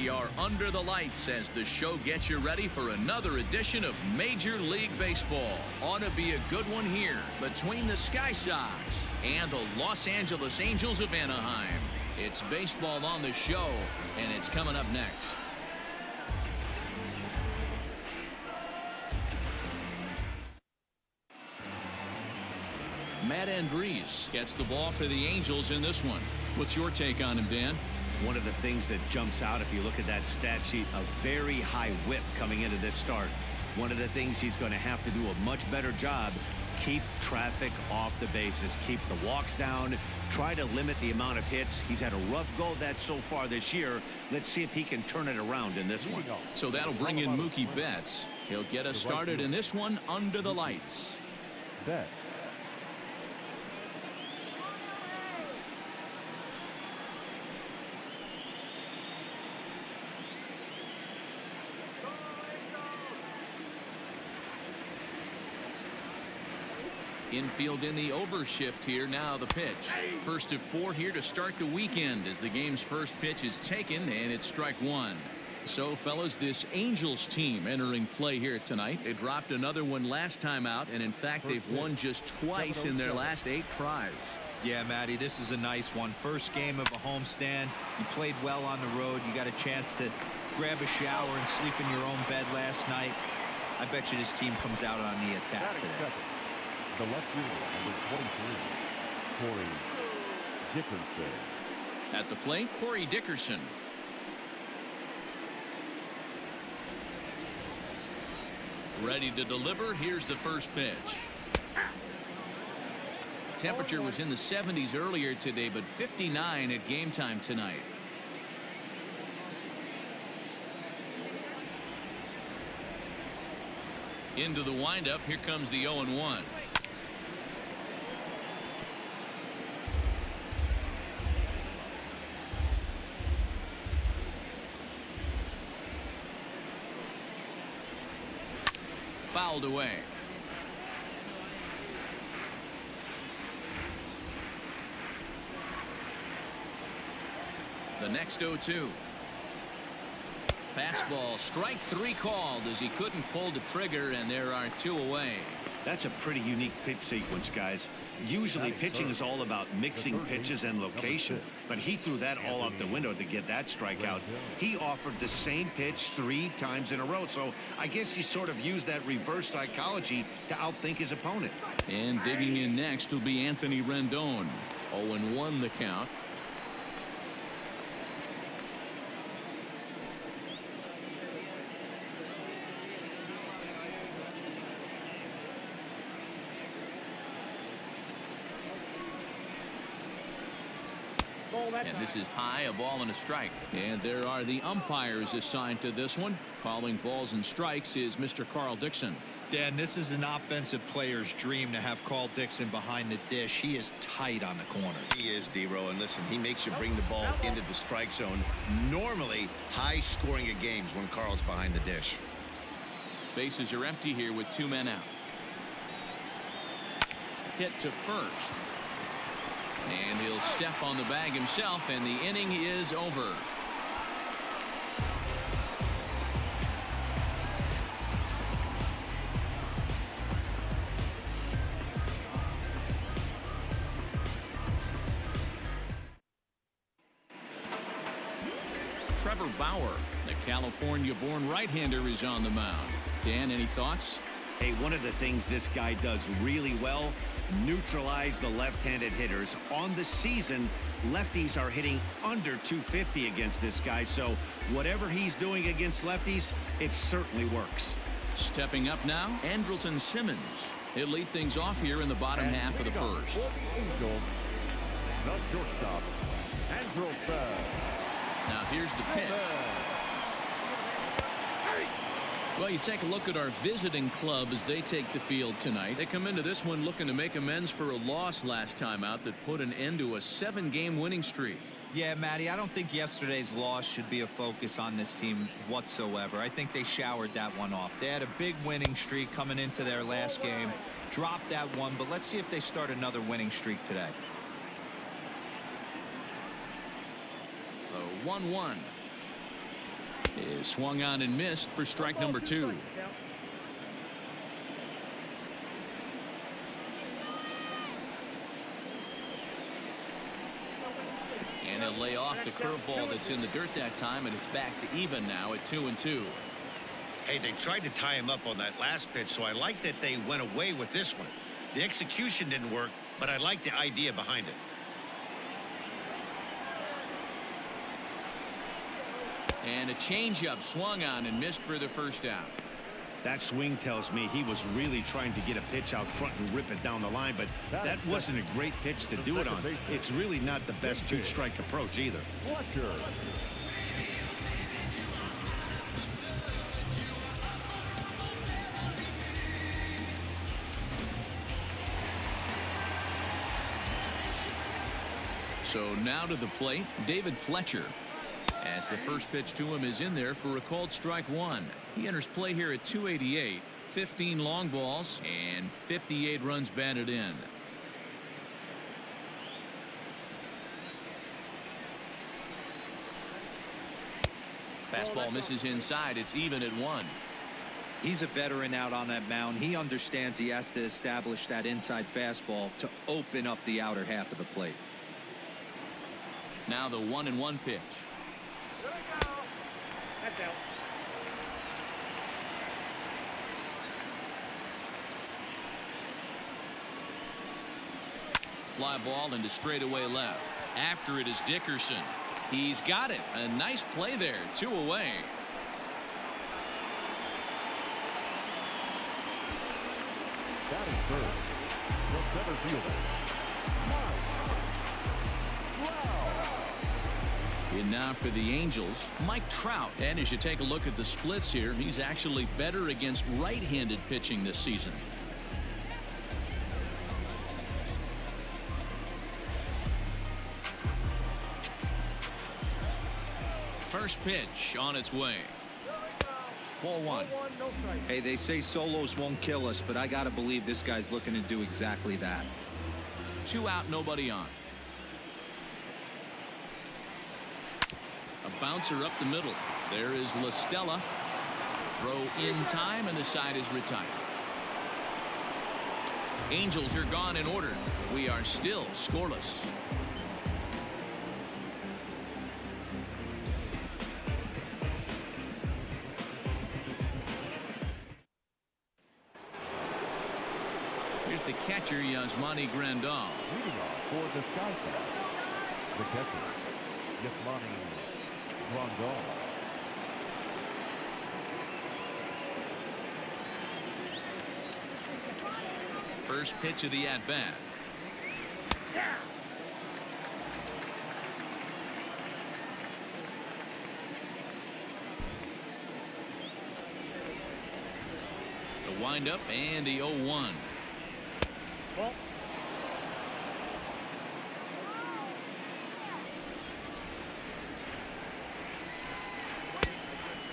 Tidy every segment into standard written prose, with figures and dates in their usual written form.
We are under the lights as the show gets you ready for another edition of Major League Baseball. Ought to be a good one here between the Sky Sox and the Los Angeles Angels of Anaheim. It's baseball on the show, and it's coming up next. Matt Andriese gets the ball for the Angels in this one. What's your take on him, Dan? One of the things that jumps out if you look at that stat sheet, a very high whip coming into this start. One of the things he's going to have to do a much better job, keep traffic off the bases, keep the walks down, try to limit the amount of hits. He's had a rough go of that so far this year. Let's see if he can turn it around in this one. So that'll bring in Mookie Betts. He'll get us started in this one under the lights. Betts. Infield in the overshift here. Now the pitch. First of 4 here to start the weekend as the game's first pitch is taken, and it's strike one. So, fellas, this Angels team entering play here tonight. They dropped another one last time out, and in fact, they've won just twice in their last 8 tries. Yeah, Matty, this is a nice one. First game of a homestand. You played well on the road. You got a chance to grab a shower and sleep in your own bed last night. I bet you this team comes out on the attack today. The left fielder, number 23, Corey Dickerson. At the plate, Corey Dickerson. Ready to deliver. Here's the first pitch. Temperature was in the 70s earlier today, but 59 at game time tonight. Into the windup. Here comes the 0-1. Fouled away. The next 0-2. Fastball, strike 3 called as he couldn't pull the trigger, and there are 2 away. That's a pretty unique pitch sequence, guys. Usually pitching is all about mixing pitches and location, but he threw that all out the window to get that strikeout. He offered the same pitch 3 times in a row, so I guess he sort of used that reverse psychology to outthink his opponent. And digging in next will be Anthony Rendon. 0-1 the count. And this is high, a ball and a strike. And there are the umpires assigned to this one. Calling balls and strikes is Mr. Carl Dixon. Dan, this is an offensive player's dream to have Carl Dixon behind the dish. He is tight on the corners. He is, D-Row, and listen, he makes you bring the ball into the strike zone. Normally high scoring of games when Carl's behind the dish. Bases are empty here with 2 men out. Hit to first. And he'll step on the bag himself, and the inning is over. Trevor Bauer, the California-born right-hander, is on the mound. Dan, any thoughts? Hey, one of the things this guy does really well, neutralize the left-handed hitters. On the season, lefties are hitting under 250 against this guy, so whatever he's doing against lefties, it certainly works. Stepping up now, Andrelton Simmons. He'll lead things off here in the bottom half of the first. Angels, the shortstop, Andrelton. Now here's the pitch. Well, you take a look at our visiting club as they take the field tonight. They come into this one looking to make amends for a loss last time out that put an end to a 7-game winning streak. Yeah, Matty, I don't think yesterday's loss should be a focus on this team whatsoever. I think they showered that one off. They had a big winning streak coming into their last game, dropped that one, but let's see if they start another winning streak today. 1-1. Is swung on and missed for strike number 2. And he'll lay off the curveball that's in the dirt that time, and it's back to even now at 2-2. Hey, they tried to tie him up on that last pitch, so I like that they went away with this one. The execution didn't work, but I like the idea behind it. And a changeup swung on and missed for the first out. That swing tells me he was really trying to get a pitch out front and rip it down the line, but that wasn't a great pitch to do it on. It's really not the best two-strike approach either. Fletcher. So now to the plate, David Fletcher. As the first pitch to him is in there for a called strike 1. He enters play here at 288, 15 long balls, and 58 runs batted in. Fastball misses inside. It's even at 1. He's a veteran out on that mound. He understands he has to establish that inside fastball to open up the outer half of the plate. Now the 1-1 pitch. Fly ball into straightaway left. After it is Dickerson. He's got it. A nice play there. 2 away. Batting third. The center fielder. In now for the Angels, Mike Trout. And as you take a look at the splits here, he's actually better against right-handed pitching this season. First pitch on its way. Ball 1. Hey, they say solos won't kill us, but I got to believe this guy's looking to do exactly that. 2 out, nobody on. A bouncer up the middle. There is La Stella. Throw in time, and the side is retired. Angels are gone in order. We are still scoreless. Here's the catcher, Yasmani Grandal. Leading off for the Skycats. The catcher, Yasmani Grandal. First pitch of the at-bat. The windup and the 0-1.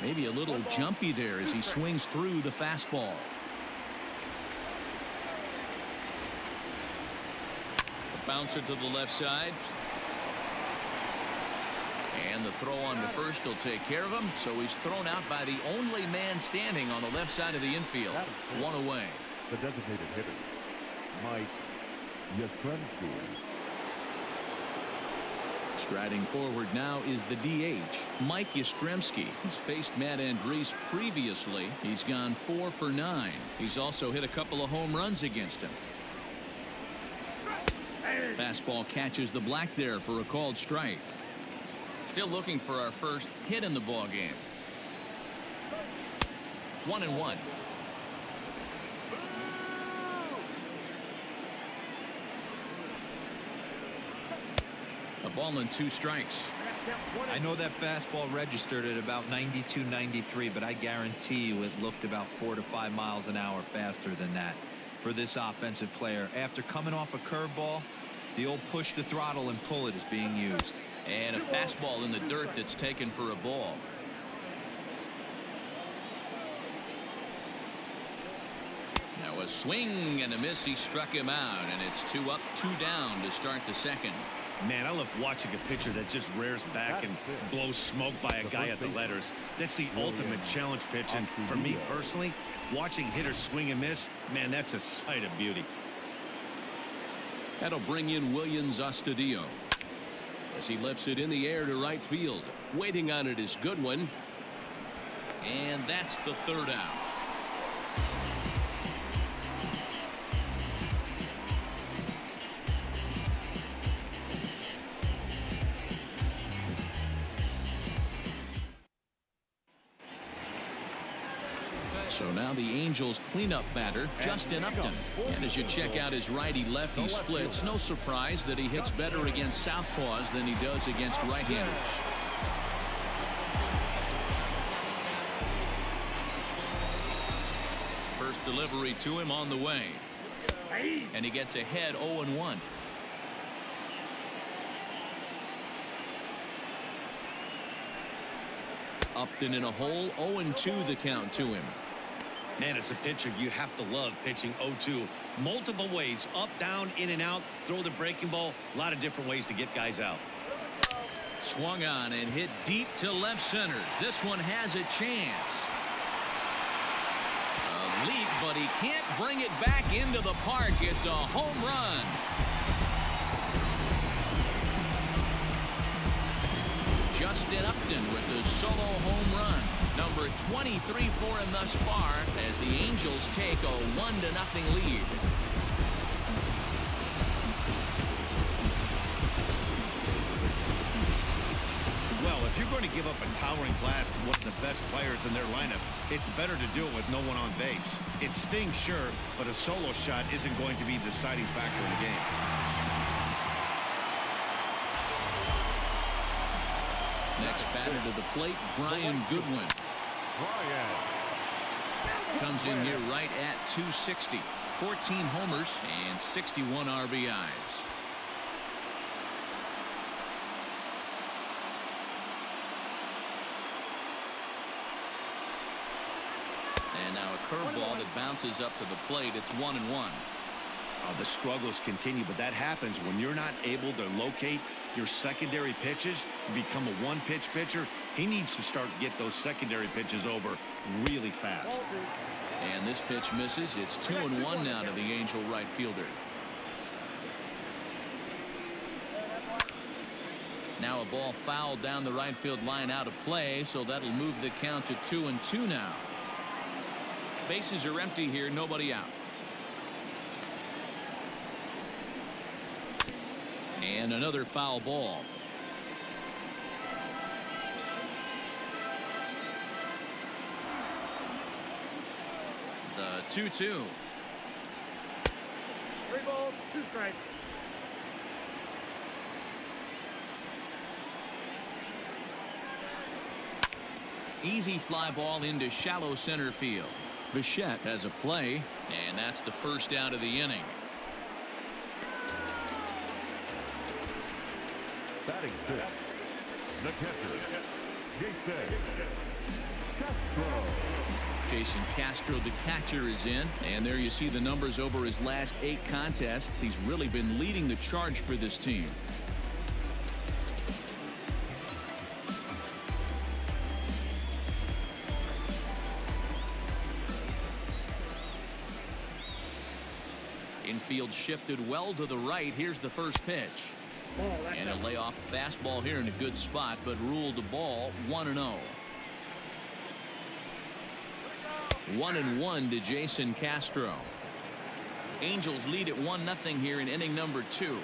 Maybe a little jumpy there as he swings through the fastball. The bouncer to the left side. And the throw on to first will take care of him. So he's thrown out by the only man standing on the left side of the infield. 1 away. The designated hitter, Mike Yastrzemski. Striding forward now is the DH, Mike Yastrzemski. He's faced Matt Andriese previously. He's gone 4 for 9. He's also hit a couple of home runs against him. Fastball catches the black there for a called strike. Still looking for our first hit in the ball game. 1-1. A ball and 2 strikes. I know that fastball registered at about 92, 93, but I guarantee you it looked about 4 to 5 miles an hour faster than that for this offensive player. After coming off a curveball, the old push the throttle and pull it is being used. And a fastball in the dirt that's taken for a ball. A swing and a miss. He struck him out, and it's 2 up, 2 down to start the second. Man, I love watching a pitcher that just rears back and blows smoke by a guy at the letters. That's the ultimate challenge pitch, and for me personally, watching hitters swing and miss, man, that's a sight of beauty. That'll bring in Williams Astudillo as he lifts it in the air to right field. Waiting on it is Goodwin, and that's the third out. So now the Angels cleanup batter, Justin Upton. And as you check out his righty-lefty splits, no surprise that he hits better against southpaws than he does against right-handers. First delivery to him on the way. And he gets ahead 0-1. Upton in a hole, 0-2 the count to him. Man, as a pitcher, you have to love pitching 0-2. Multiple ways, up, down, in and out, throw the breaking ball. A lot of different ways to get guys out. Swung on and hit deep to left center. This one has a chance. A leap, but he can't bring it back into the park. It's a home run. Justin Upton with the solo home run. Number 23 for him thus far as the Angels take a 1-0 lead. Well, if you're going to give up a towering blast to one of the best players in their lineup, it's better to do it with no one on base. It stings, sure, but a solo shot isn't going to be the deciding factor in the game. Next batter to the plate, Brian Goodwin. Comes in here right at 260. 14 homers and 61 RBIs. And now a curveball that bounces up to the plate. It's 1-1. The struggles continue, but that happens when you're not able to locate your secondary pitches. You become a one-pitch pitcher. He needs to start to get those secondary pitches over really fast. And this pitch misses. It's 2-1 now to the Angel right fielder. Now a ball fouled down the right field line out of play, so that'll move the count to 2-2 now. Bases are empty here, nobody out. And another foul ball. The 2-2. 3 balls, 2 strikes. Easy fly ball into shallow center field. Bichette has a play, and that's the first out of the inning. Batting fifth, the catcher, Jason Castro, the catcher, is in, and there you see the numbers over his last 8 contests. He's really been leading the charge for this team. Infield shifted well to the right. Here's the first pitch. And a layoff fastball here in a good spot, but ruled the ball 1-0. 1-1 to Jason Castro. Angels lead at 1-0 here in inning number 2.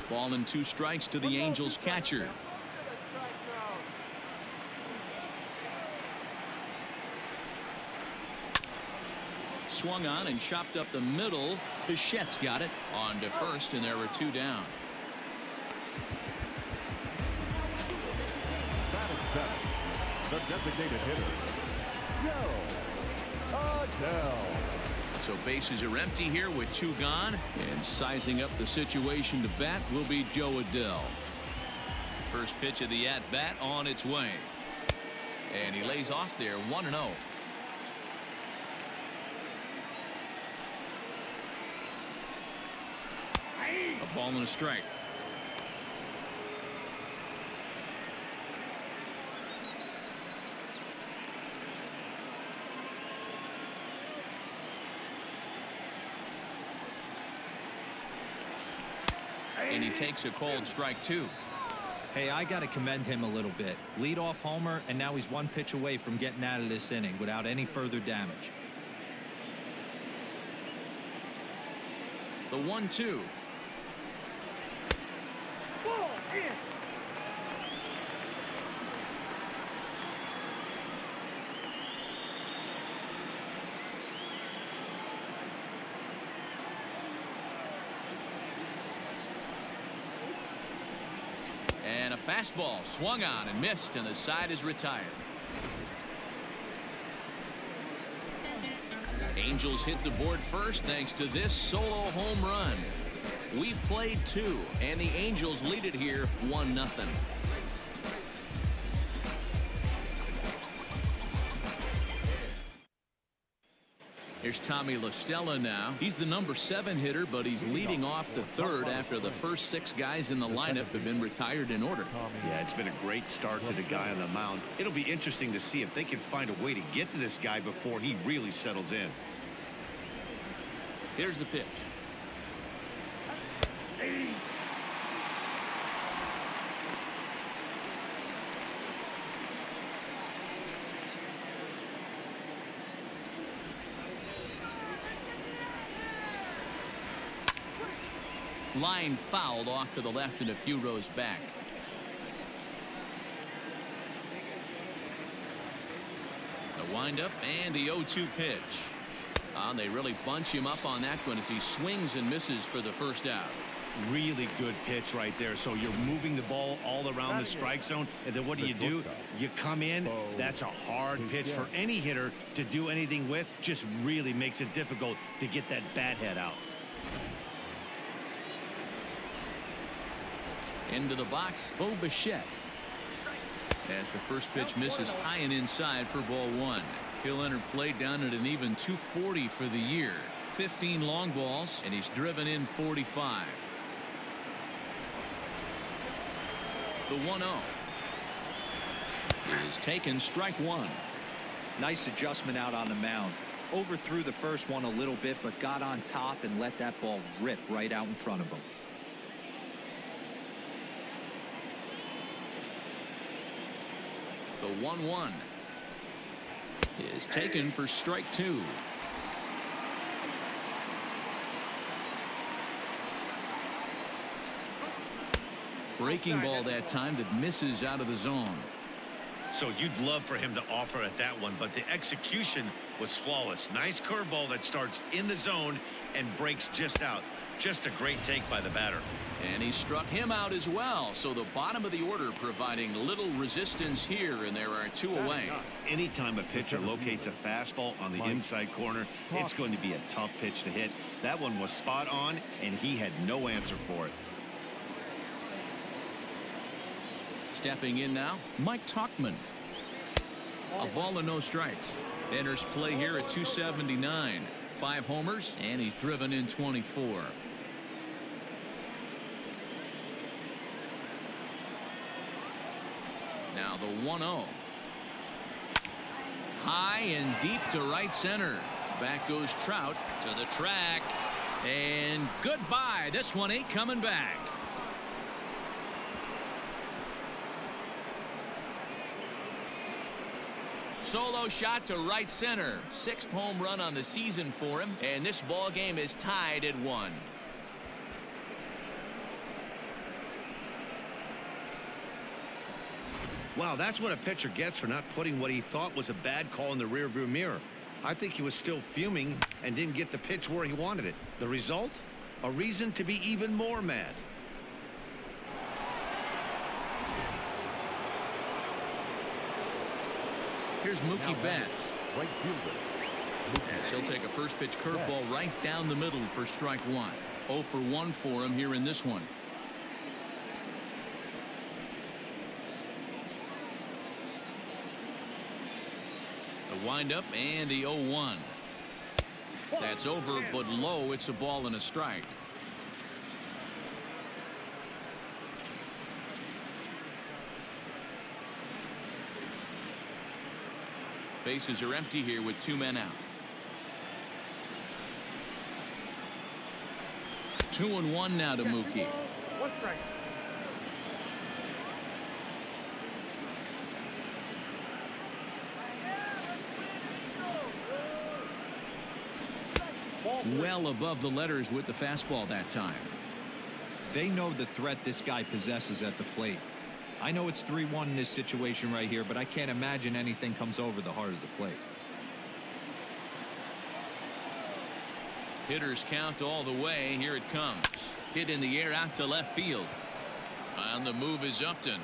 Ball and 2 strikes to the Angels catcher. Swung on and chopped up the middle. Bichette's got it on to first, and there were 2 down. the designated hitter, Joe Adele. So bases are empty here with 2 gone, and sizing up the situation to bat will be Joe Adele. First pitch of the at-bat on its way, and he lays off there 1-0. Ball and a strike. And he takes a cold strike 2. Hey, I got to commend him a little bit. Leadoff homer, and now he's one pitch away from getting out of this inning without any further damage. The 1-2. And a fastball swung on and missed, and the side is retired. Angels hit the board first thanks to this solo home run. We've played 2, and the Angels lead it here 1-0. Here's Tommy La Stella now. He's the number 7 hitter, but he's leading off the 3rd after the first 6 guys in the lineup have been retired in order. Yeah, it's been a great start to the guy on the mound. It'll be interesting to see if they can find a way to get to this guy before he really settles in. Here's the pitch. Line fouled off to the left and a few rows back. A windup and the 0-2 pitch. They really bunch him up on that one as he swings and misses for the first out. Really good pitch right there. So you're moving the ball all around the strike zone, and then what do? You come in. That's a hard pitch for any hitter to do anything with. Just really makes it difficult to get that bat head out. Into the box, Bo Bichette. As the first pitch misses high and inside for ball 1. He'll enter play down at an even 240 for the year. 15 long balls, and he's driven in 45. The 1-0 is taken, strike 1. Nice adjustment out on the mound. Overthrew the first one a little bit, but got on top and let that ball rip right out in front of him. The 1-1 is taken for strike 2. Breaking ball that time that misses out of the zone. So you'd love for him to offer at that one, but the execution was flawless. Nice curveball that starts in the zone and breaks just out. Just a great take by the batter. And he struck him out as well. So the bottom of the order providing little resistance here, and there are 2 away. Anytime a pitcher locates a fastball on the inside corner, it's going to be a tough pitch to hit. That one was spot on, and he had no answer for it. Stepping in now, Mike Tauchman. A ball and no strikes. Enters play here at 279. 5 homers, and he's driven in 24. Now the 1-0. High and deep to right center. Back goes Trout to the track. And goodbye. This one ain't coming back. Solo shot to right center. 6th home run on the season for him, and this ball game is tied at 1. Wow, that's what a pitcher gets for not putting what he thought was a bad call in the rearview mirror. I think he was still fuming and didn't get the pitch where he wanted it. The result? A reason to be even more mad. Here's Mookie Betts. As he'll take a first pitch curveball right down the middle for strike 1. 0 for 1 for him here in this one. The windup and the 0-1. That's over, but low. It's a ball and a strike. Bases are empty here with 2 men out. 2-1 now to Mookie. One strike. Well above the letters with the fastball that time. They know the threat this guy possesses at the plate. I know it's 3-1 in this situation right here, but I can't imagine anything comes over the heart of the plate. Hitters count all the way. Here it comes. Hit in the air out to left field. On the move is Upton.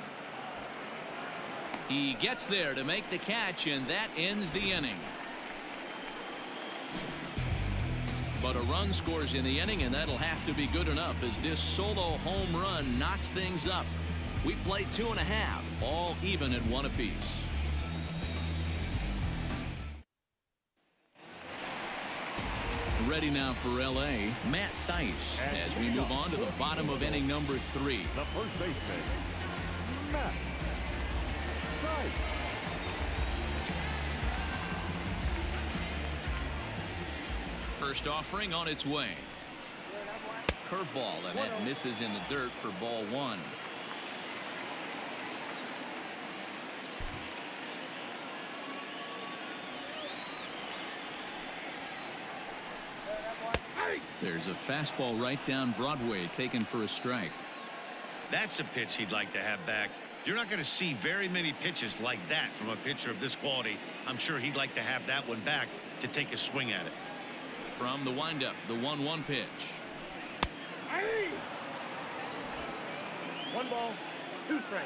He gets there to make the catch, and that ends the inning. But a run scores in the inning, and that'll have to be good enough as this solo home run knocks things up. We played 2.5, all even at 1 apiece. Ready now for L.A., Matt Theis, as we move on to the bottom of inning number 3. The first baseman, Matt Theis. First offering on its way. Curveball, and that misses in the dirt for ball 1. There's a fastball right down Broadway taken for a strike. That's a pitch he'd like to have back. You're not going to see very many pitches like that from a pitcher of this quality. I'm sure he'd like to have that one back to take a swing at it. From the windup, the 1-1 pitch. 1 ball, 2 strikes.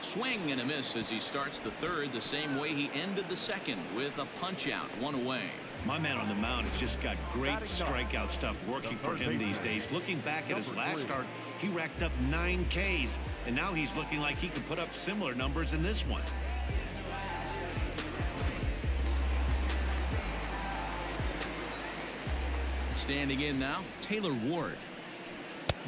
Swing and a miss as he starts the third the same way he ended the second with a punch out, 1 away. My man on the mound has just got great strikeout stuff working for him these days. Looking back at his last start, he racked up 9 Ks, and now he's looking like he could put up similar numbers in this one. Standing in now, Taylor Ward,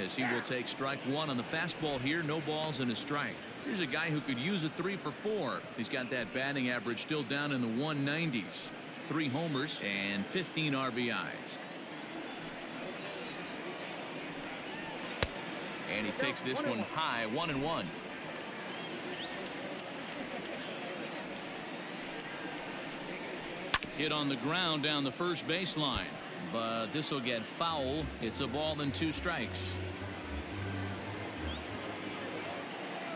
as he will take strike 1 on the fastball here. No balls and a strike. Here's a guy who could use a 3 for 4. He's got that batting average still down in the 190s. 3 homers and 15 RBIs. And he takes this one high, 1-1. Hit on the ground down the first baseline, but this will get foul. It's a ball and 2 strikes.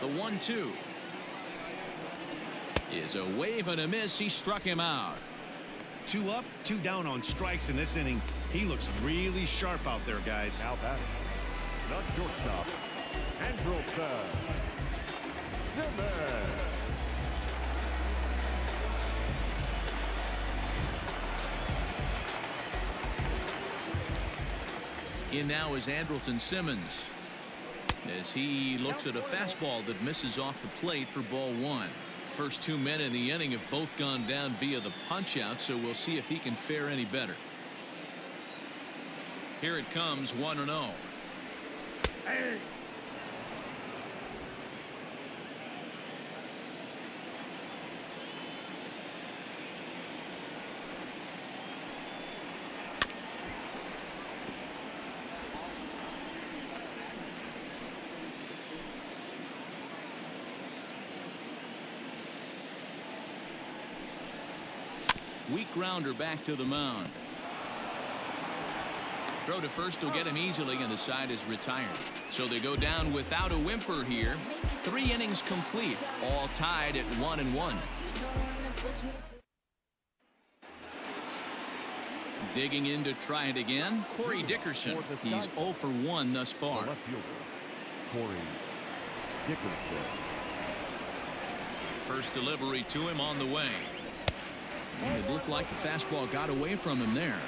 The 1-2 is a wave and a miss. He struck him out. 2 up, 2 down on strikes in this inning. He looks really sharp out there, guys. Now batting, the shortstop, Andrelton Simmons. In now is Andrelton Simmons, as he looks at a fastball that misses off the plate for ball 1. First 2 men in the inning have both gone down via the punch out, so we'll see if he can fare any better. Here it comes, 1-0. Weak grounder back to the mound. Throw to first will get him easily, and the side is retired. So they go down without a whimper here. 3 innings complete, all tied at 1-1. Digging in to try it again, Corey Dickerson. He's 0 for 1 thus far. Left fielder, Corey Dickerson. First delivery to him on the way. And it looked like the fastball got away from him there.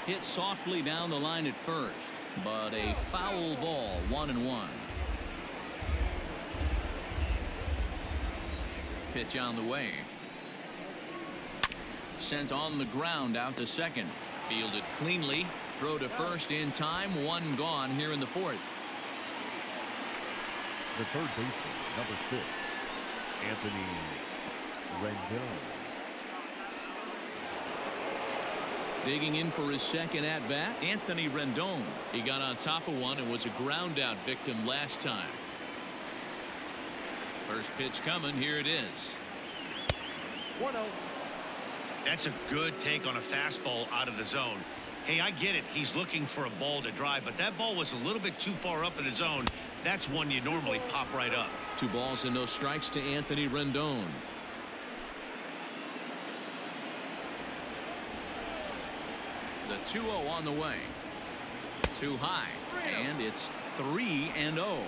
Hit softly down the line at first, but a foul ball, 1-1. Pitch on the way. Sent on the ground out to second. Fielded cleanly. Throw to first in time. One gone here in the fourth. The third baseman, number 6, Anthony Rendon. Digging in for his second at-bat, Anthony Rendon. He got on top of one and was a ground-out victim last time. First pitch coming. Here it is. 1-0. That's a good take on a fastball out of the zone. Hey, I get it. He's looking for a ball to drive, but that ball was a little bit too far up in the zone. That's one you normally pop right up. 2 balls and no strikes to Anthony Rendon. The 2-0 on the way. Too high, and it's 3-0.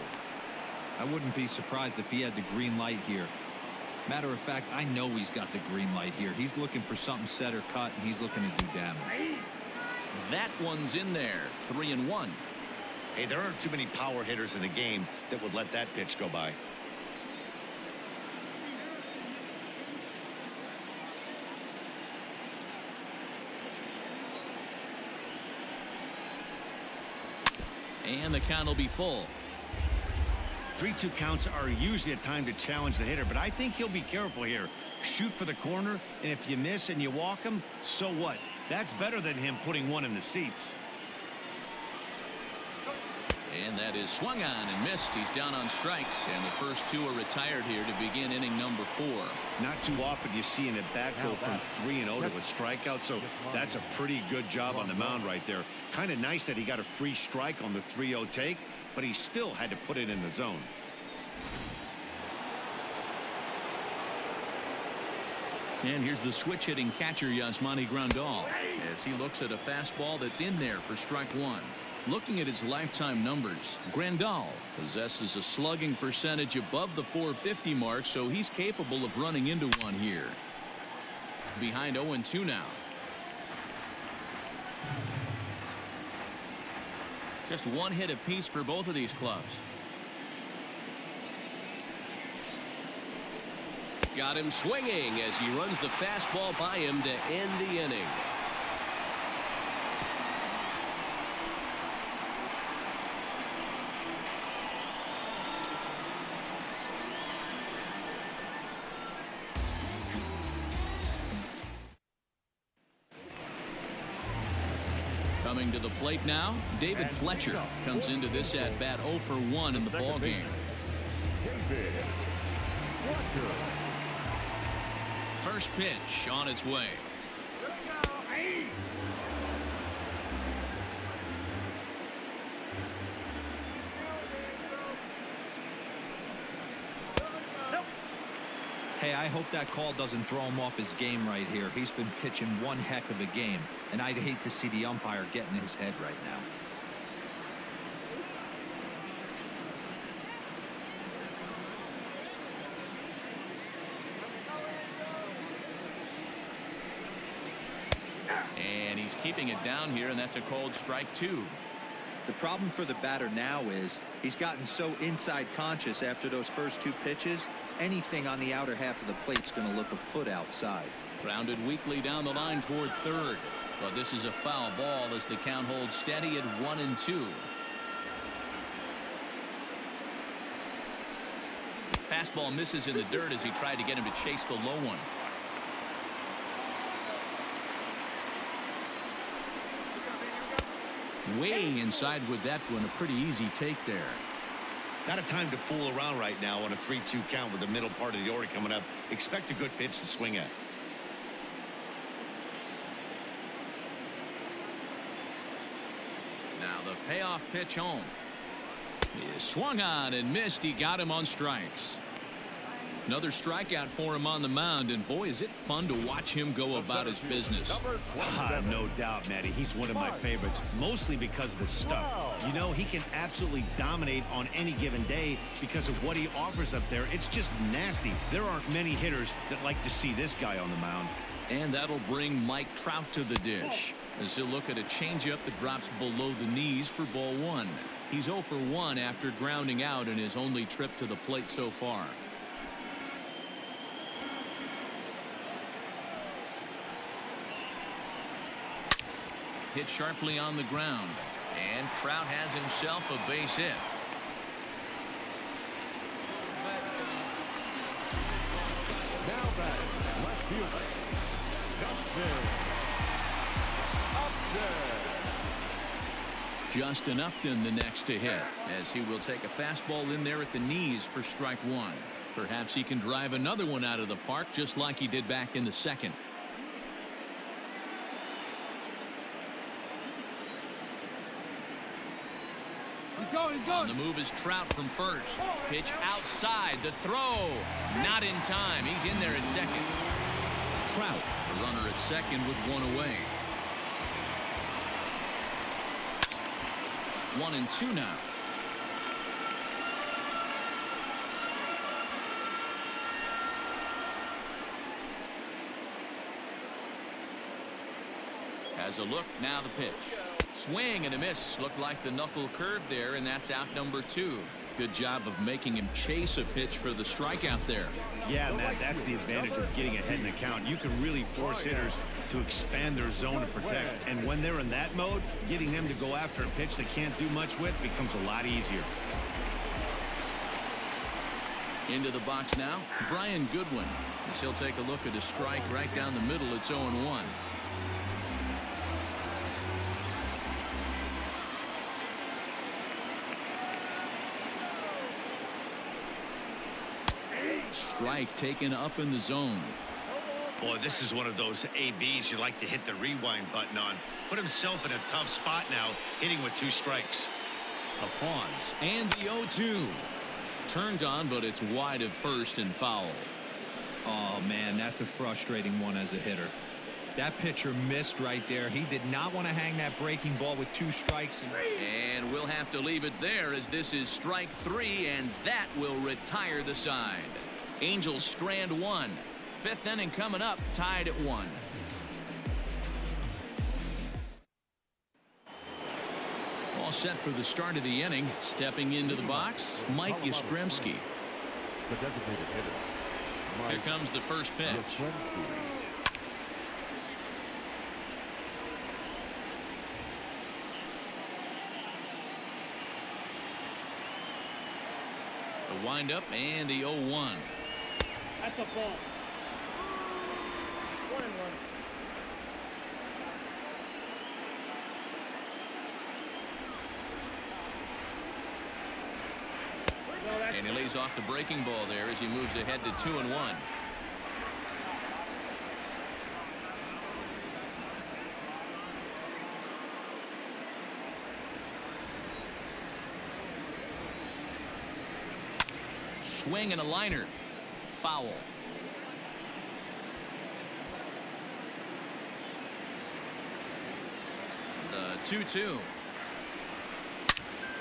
I wouldn't be surprised if he had the green light here. Matter of fact, I know he's got the green light here. He's looking for something set or cut, and he's looking to do damage. That one's in there. 3-1. Hey, there aren't too many power hitters in the game that would let that pitch go by. And the count will be full. 3-2 counts are usually a time to challenge the hitter, but I think he'll be careful here. Shoot for the corner, and if you miss and you walk him, so what? That's better than him putting one in the seats. And that is swung on and missed. He's down on strikes, and the first 2 are retired here to begin inning number 4. Not too often you see an at-bat go from 3-0 to a strikeout, so that's a pretty good job on the mound right there. Kind of nice that he got a free strike on the 3-0 take, but he still had to put it in the zone. And here's the switch-hitting catcher, Yasmani Grandal, as he looks at a fastball that's in there for strike 1. Looking at his lifetime numbers, Grandal possesses a slugging percentage above the .450 mark, so he's capable of running into one here. Behind 0-2 now. Just 1 hit apiece for both of these clubs. Got him swinging as he runs the fastball by him to end the inning. Coming to the plate now, David Fletcher comes into this at bat 0 for 1 in the ball game. David Fletcher. First pitch on its way. Hey, I hope that call doesn't throw him off his game right here. He's been pitching one heck of a game, and I'd hate to see the umpire get in his head right now. And he's keeping it down here, and that's a called strike 2. The problem for the batter now is he's gotten so inside conscious after those first 2 pitches. Anything on the outer half of the plate's going to look a foot outside. Grounded weakly down the line toward third, but this is a foul ball as the count holds steady at 1-2. Fastball misses in the dirt as he tried to get him to chase the low one. Way inside with that one. A pretty easy take there. Not a time to fool around right now on a 3-2 count with the middle part of the order coming up. Expect a good pitch to swing at. Now the payoff pitch home. He swung on and missed. He got him on strikes. Another strikeout for him on the mound, and boy, is it fun to watch him go about his business. No doubt, Matty. He's one of my favorites, mostly because of his stuff. You know, he can absolutely dominate on any given day because of what he offers up there. It's just nasty. There aren't many hitters that like to see this guy on the mound. And that'll bring Mike Trout to the dish as he'll look at a changeup that drops below the knees for ball one. He's 0 for 1 after grounding out in his only trip to the plate so far. Hit sharply on the ground, and Trout has himself a base hit. Now back, left fielder. Justin Upton the next to hit, as he will take a fastball in there at the knees for strike one. Perhaps he can drive another one out of the park just like he did back in the second. He's going. On the move is Trout from first. Pitch outside. The throw. Not in time. He's in there at second. Trout, the runner at second with one away. 1-2 now. Has a look. Now the pitch. Swing and a miss. Looked like the knuckle curve there, and that's out number 2. Good job of making him chase a pitch for the strikeout there. Yeah, Matt, that's the advantage of getting ahead in the count. You can really force hitters to expand their zone to protect. And when they're in that mode, getting them to go after a pitch they can't do much with becomes a lot easier. Into the box now, Brian Goodwin. As he'll take a look at a strike right down the middle. It's 0-1. Strike taken up in the zone. Boy, this is one of those ABs you like to hit the rewind button on. Put himself in a tough spot now, hitting with 2 strikes. A pause. And the 0-2. Turned on, but it's wide of first and foul. Oh, man, that's a frustrating one as a hitter. That pitcher missed right there. He did not want to hang that breaking ball with 2 strikes. And we'll have to leave it there as this is strike 3, and that will retire the side. Angels strand 1. 5th inning coming up, tied at 1. All set for the start of the inning. Stepping into the box, Mike Yastrzemski. The designated hitter. Here comes the first pitch. The windup and the 0-1. That's a ball. 1-1. And he lays off the breaking ball there as he moves ahead to 2-1. Swing and a liner. Foul. The 2-2.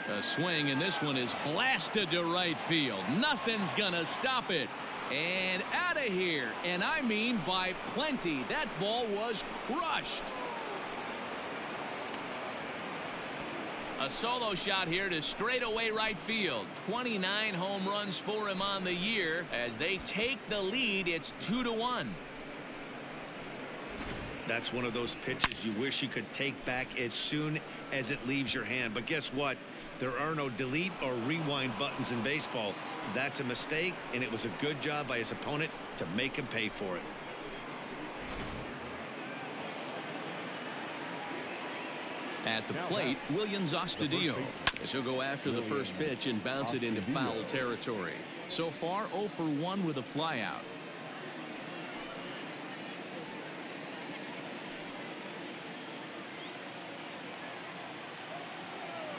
A swing, and this one is blasted to right field. Nothing's gonna stop it. And out of here. And I mean by plenty. That ball was crushed. A solo shot here to straightaway right field. 29 home runs for him on the year. As they take the lead, it's 2-1. That's one of those pitches you wish you could take back as soon as it leaves your hand. But guess what? There are no delete or rewind buttons in baseball. That's a mistake, and it was a good job by his opponent to make him pay for it. At the plate, Williams Astudillo. As he'll go after the first pitch and bounce it into foul territory. So far, 0 for 1 with a flyout.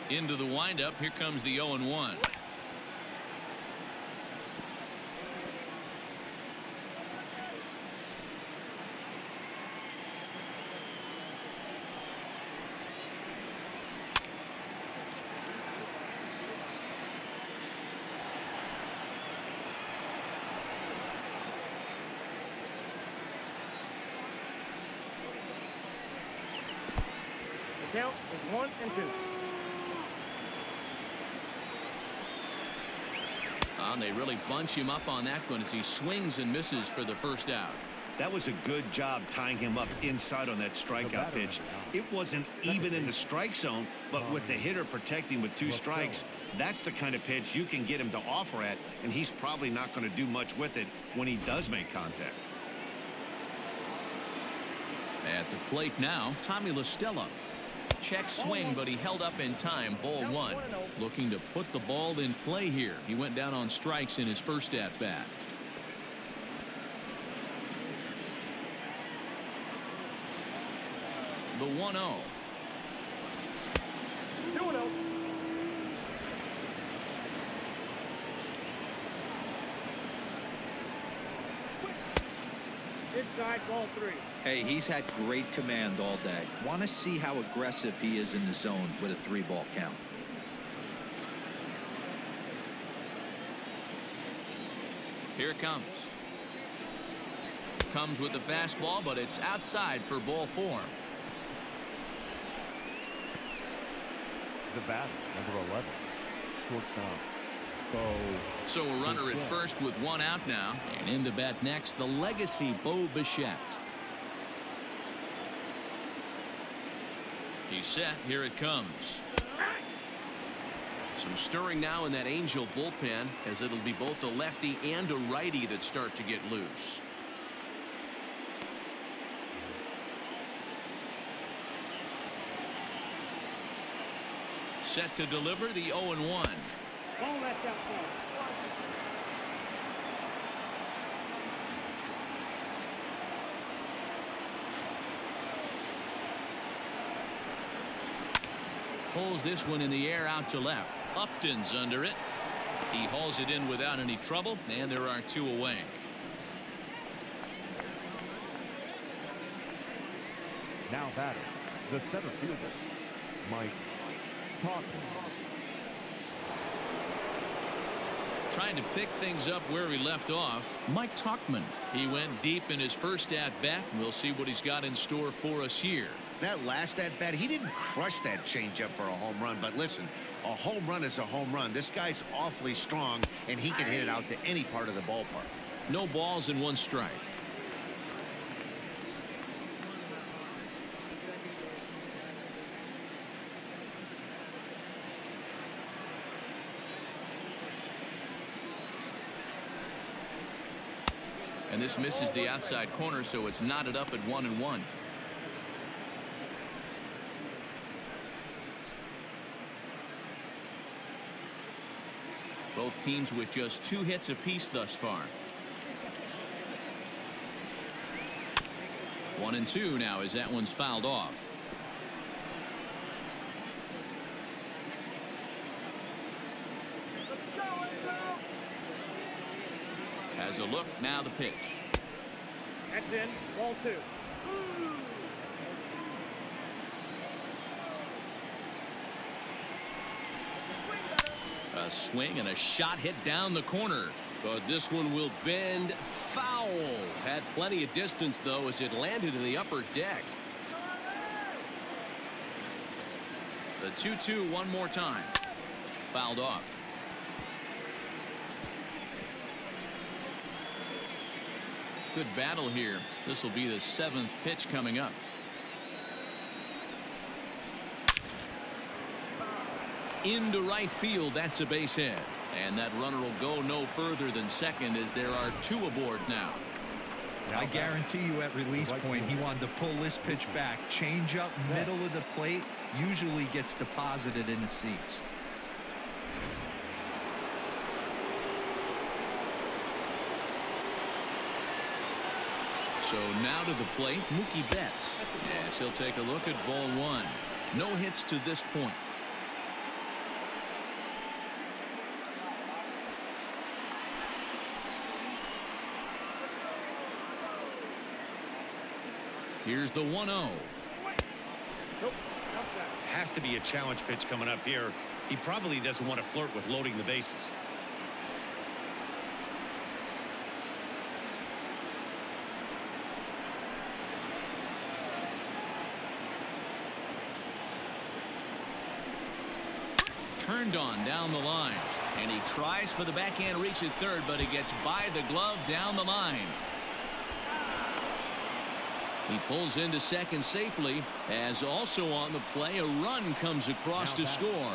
Into the windup. Here comes the 0-1. Count is 1 and 2. And they really bunch him up on that one as he swings and misses for the first out. That was a good job tying him up inside on that strikeout pitch. It wasn't even in the strike zone, but with the hitter protecting with 2 strikes, that's the kind of pitch you can get him to offer at, and he's probably not going to do much with it when he does make contact. At the plate now, Tommy La Stella. Check swing, but he held up in time. Ball 1. Looking to put the ball in play here. He went down on strikes in his first at bat. The 1-0. 2-0. Inside, ball 3. Hey, he's had great command all day. Want to see how aggressive he is in the zone with a 3-ball count. Here it comes. Comes with the fastball, but it's outside for ball 4. The batter, number 11, shortstop. So a runner at first with 1 out now. And in to bat next, the legacy Bo Bichette. He's set. Here it comes. Some stirring now in that Angel bullpen, as it'll be both a lefty and a righty that start to get loose. Set to deliver the 0-1. Ball left outside. Pulls this one in the air out to left. Upton's under it. He hauls it in without any trouble, and there are 2 away. Now batting, the center fielder, Mike Tauchman. Trying to pick things up where he left off, Mike Tauchman. He went deep in his first at-bat. We'll see what he's got in store for us here. That last at-bat, he didn't crush that changeup for a home run, but listen, a home run is a home run. This guy's awfully strong, and he can hit it out to any part of the ballpark. No balls and 1 strike. And this misses the outside corner, so it's knotted up at 1-1. Both teams with just 2 hits apiece thus far. 1-2 now as that one's fouled off. Has a look, now the pitch. That's in, ball 2. A swing and a shot hit down the corner. But this one will bend foul. Had plenty of distance, though, as it landed in the upper deck. The 2-2 one more time. Fouled off. Good battle here. This will be the 7th pitch coming up. Into right field. That's a base hit. And that runner will go no further than second as there are 2 aboard now. I guarantee you at release point he wanted to pull this pitch back. Change up middle of the plate usually gets deposited in the seats. So now to the plate, Mookie Betts. Yes, he'll take a look at ball 1. No hits to this point. Here's the 1-0. Nope, outside. Has to be a challenge pitch coming up here. He probably doesn't want to flirt with loading the bases. turned on down the line. And he tries for the backhand reach at third, but he gets by the glove down the line. He pulls into second safely, as also on the play a run comes across to score.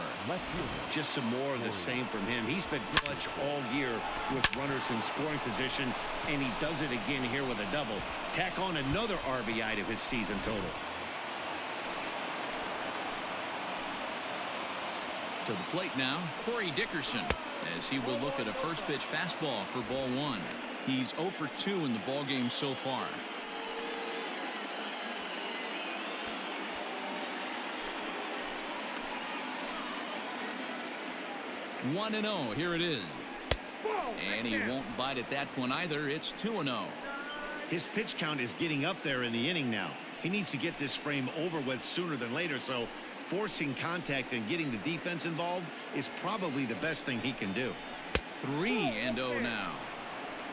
Just some more of the same from him. He's been clutch all year with runners in scoring position, and he does it again here with a double. Tack on another RBI to his season total. To the plate now, Corey Dickerson, as he will look at a first pitch fastball for ball one. He's 0 for 2 in the ballgame so far. 1-0. Here it is. And he won't bite at that one either. It's 2-0. His pitch count is getting up there in the inning now. He needs to get this frame over with sooner than later, so forcing contact and getting the defense involved is probably the best thing he can do. 3-0 now.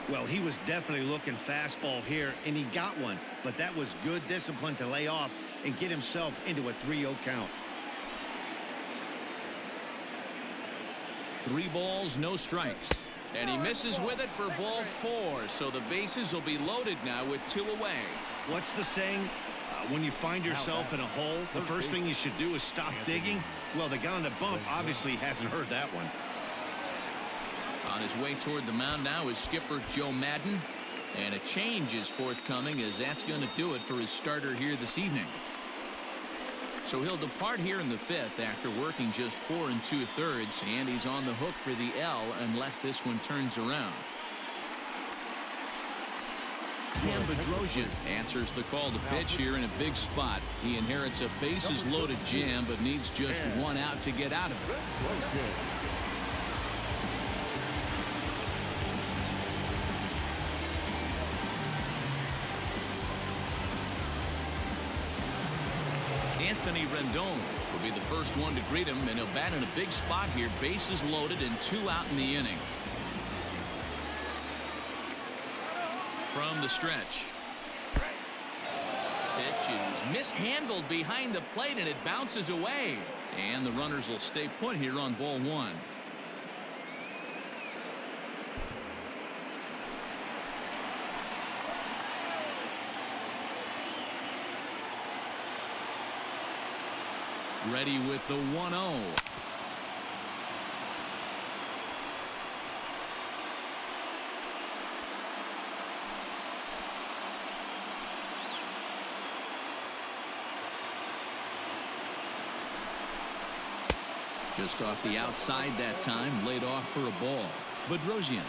Well, he was definitely looking fastball here, and he got one, but that was good discipline to lay off and get himself into a 3-0 count. 3 balls, no strikes. And he misses with it for ball 4. So the bases will be loaded now with 2 away. What's the saying? When you find yourself in a hole, the first thing you should do is stop digging. Well, the guy on the bump obviously hasn't heard that one. On his way toward the mound now is skipper Joe Madden. And a change is forthcoming, as that's going to do it for his starter here this evening. So he'll depart here in the 5th after working just 4 2/3, and he's on the hook for the L unless this one turns around. Cam Bedrosian answers the call to pitch here in a big spot. He inherits a bases loaded jam, but needs just 1 out to get out of it. Anthony Rendon will be the first one to greet him, and he'll bat in a big spot here. Bases loaded and 2 out in the inning. From the stretch. Pitch is mishandled behind the plate, and it bounces away. And the runners will stay put here on ball 1. Ready with the 1-0. Just off the outside that time, laid off for a ball. Bedrosian,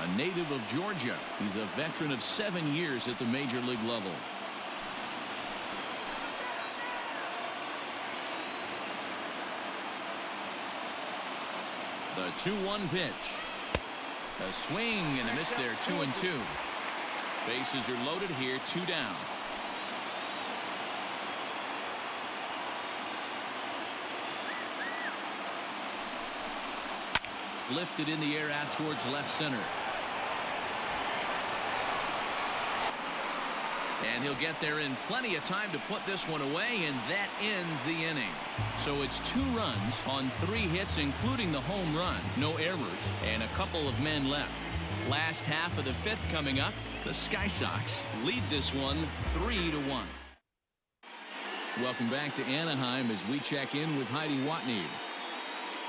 a native of Georgia. He's a veteran of 7 years at the major league level. The 2-1 pitch. A swing and a miss there. 2-2. Bases are loaded here. 2 down. Lifted in the air out towards left center. And he'll get there in plenty of time to put this one away, and that ends the inning. So it's 2 runs on 3 hits, including the home run. No errors, and a couple of men left. Last half of the 5th coming up. The Sky Sox lead this one 3-1. Welcome back to Anaheim as we check in with Heidi Watney.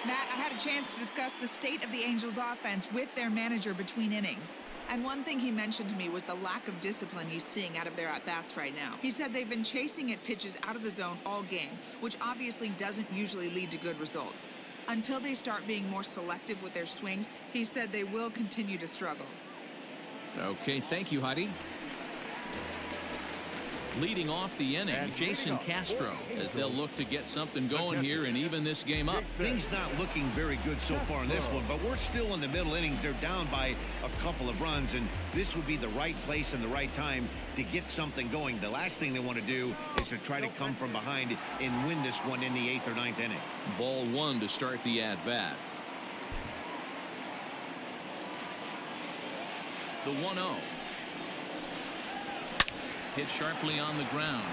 Matt, I had a chance to discuss the state of the Angels offense with their manager between innings. And one thing he mentioned to me was the lack of discipline he's seeing out of their at-bats right now. He said they've been chasing at pitches out of the zone all game, which obviously doesn't usually lead to good results. Until they start being more selective with their swings, he said they will continue to struggle. Okay, thank you, Heidi. Leading off the inning, Jason Castro, as they'll look to get something going here and even this game up. Things not looking very good so far in this one, but we're still in the middle innings. They're down by a couple of runs, and this would be the right place and the right time to get something going. The last thing they want to do is to try to come from behind and win this one in the 8th or 9th inning. Ball 1 to start the at-bat. The 1-0. Hit sharply on the ground.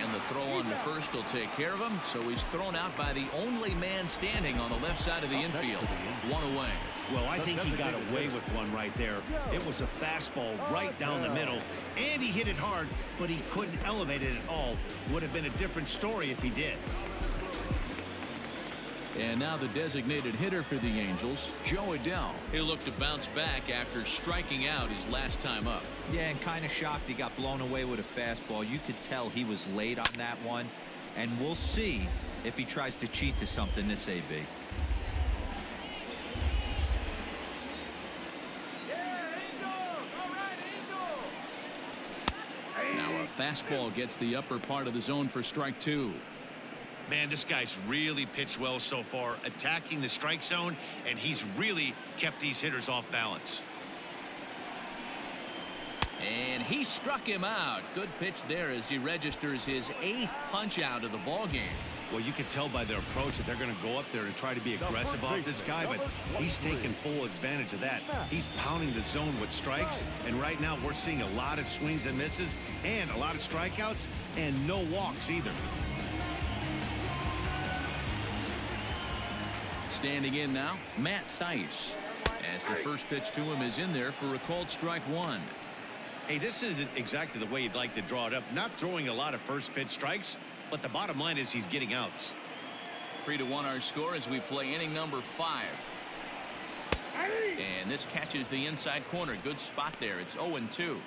And the throw on to first will take care of him. So he's thrown out by the only man standing on the left side of the infield. One away. Well, I think he got away with one right there. It was a fastball right down the middle, and he hit it hard, but he couldn't elevate it at all. Would have been a different story if he did. And now the designated hitter for the Angels, Joe Adell. He'll look to bounce back after striking out his last time up. Yeah, and kind of shocked he got blown away with a fastball. You could tell he was late on that one, and we'll see if he tries to cheat to something this AB. Now a fastball gets the upper part of the zone for strike two. Man, this guy's really pitched well so far, attacking the strike zone, and he's really kept these hitters off balance. And he struck him out. Good pitch there as he registers his 8th punch out of the ball game. Well, you can tell by their approach that they're going to go up there and try to be aggressive off this guy, but he's taking full advantage of that. He's pounding the zone with strikes, and right now we're seeing a lot of swings and misses and a lot of strikeouts and no walks either. Standing in now, Matt Theis, as the first pitch to him is in there for a called strike one. Hey, this isn't exactly the way you'd like to draw it up. Not throwing a lot of first pitch strikes, but the bottom line is he's getting outs. 3-1 our score as we play inning number 5. And this catches the inside corner. Good spot there. It's 0-2.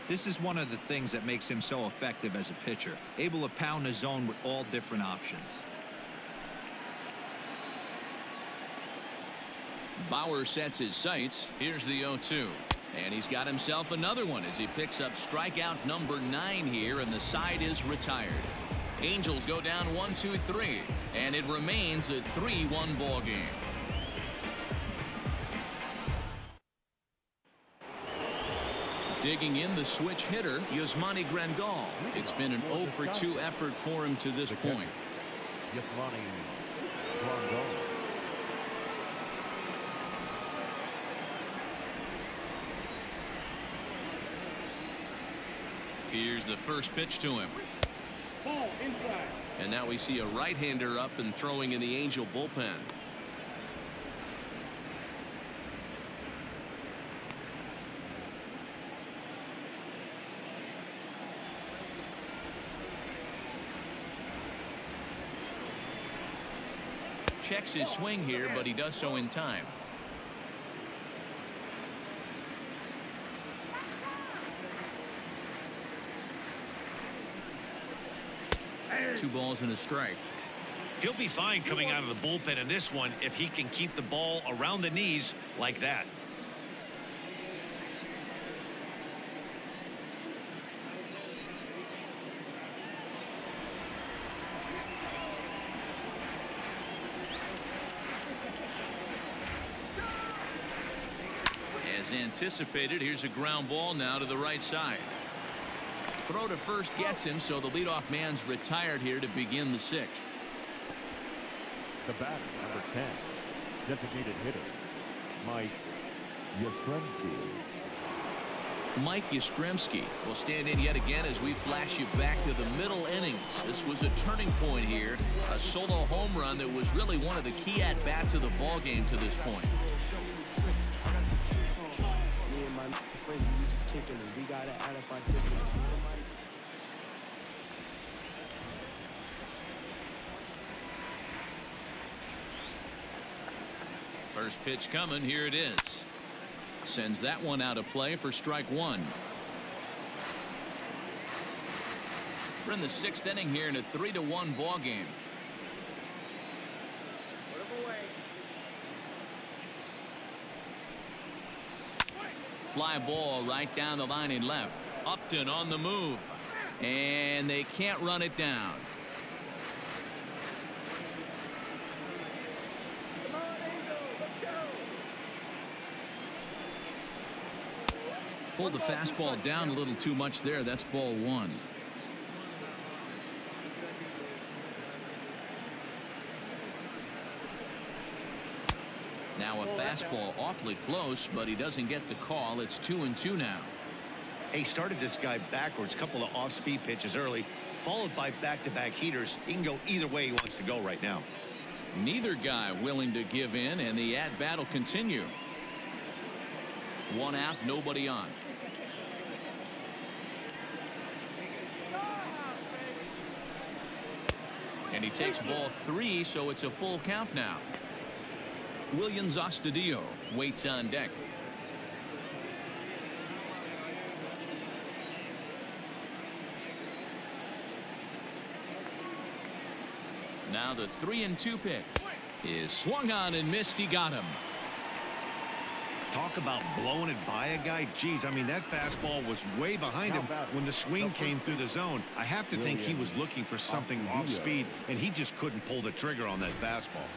This is one of the things that makes him so effective as a pitcher. Able to pound the zone with all different options. Bauer sets his sights. Here's the 0-2. And he's got himself another one as he picks up strikeout number 9 here, and the side is retired. Angels go down 1-2-3, and it remains a 3-1 ball game. Digging in the switch hitter, Yasmani Grandal. It's been an 0-for-2 effort for him to this point. Yasmani Grandal. Here's the first pitch to him. Ball inside. And now we see a right-hander up and throwing in the Angel bullpen. Checks his swing here, but he does so in time. Two balls and a strike. He'll be fine coming out of the bullpen in this one if he can keep the ball around the knees like that. As anticipated, here's a ground ball now to the right side. Throw to first gets him, so the leadoff man's retired here to begin the 6th. The batter, number 10, designated hitter, Mike Yastrzemski. Mike Yastrzemski will stand in yet again as we flash you back to the middle innings. This was a turning point here, a solo home run that was really one of the key at-bats of the ball game to this point. First pitch coming. Here it is. Sends that one out of play for strike one. We're in the 6th inning here in a 3-1 ball game. Fly ball right down the line and left. Upton on the move, and they can't run it down. Pulled the fastball down a little too much there. That's ball 1. Now a fastball awfully close, but he doesn't get the call. It's 2-2 now. He started this guy backwards, couple of off-speed pitches early, followed by back-to-back heaters. He can go either way he wants to go right now. Neither guy willing to give in, and the at-bat will continue. 1 out, nobody on. And he takes ball 3, so it's a full count now. Williams Astudillo waits on deck. Now the 3-2 pitch is swung on and missed. He got him. Talk about blowing it by a guy. Geez, I mean, that fastball was way behind him when the swing came through the zone. I have to think he was looking for something off speed, and he just couldn't pull the trigger on that fastball.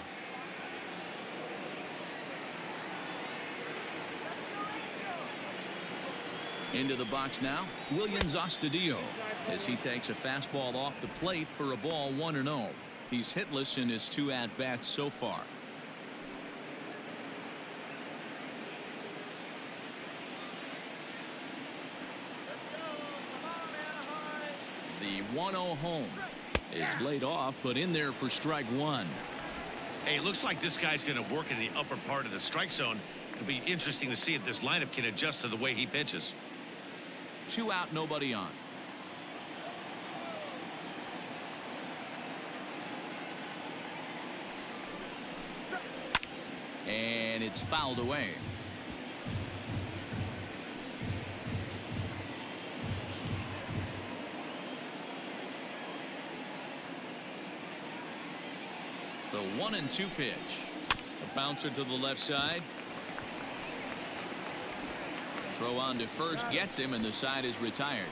Into the box now, Williams Astudillo, as he takes a fastball off the plate for a ball 1-0. He's hitless in his 2 at-bats so far. The 1-0 home is laid off, but in there for strike 1. Hey, it looks like this guy's going to work in the upper part of the strike zone. It'll be interesting to see if this lineup can adjust to the way he pitches. 2 out, nobody on. And it's fouled away. The 1-2 pitch. A bouncer to the left side. Throw on to first gets him, and the side is retired.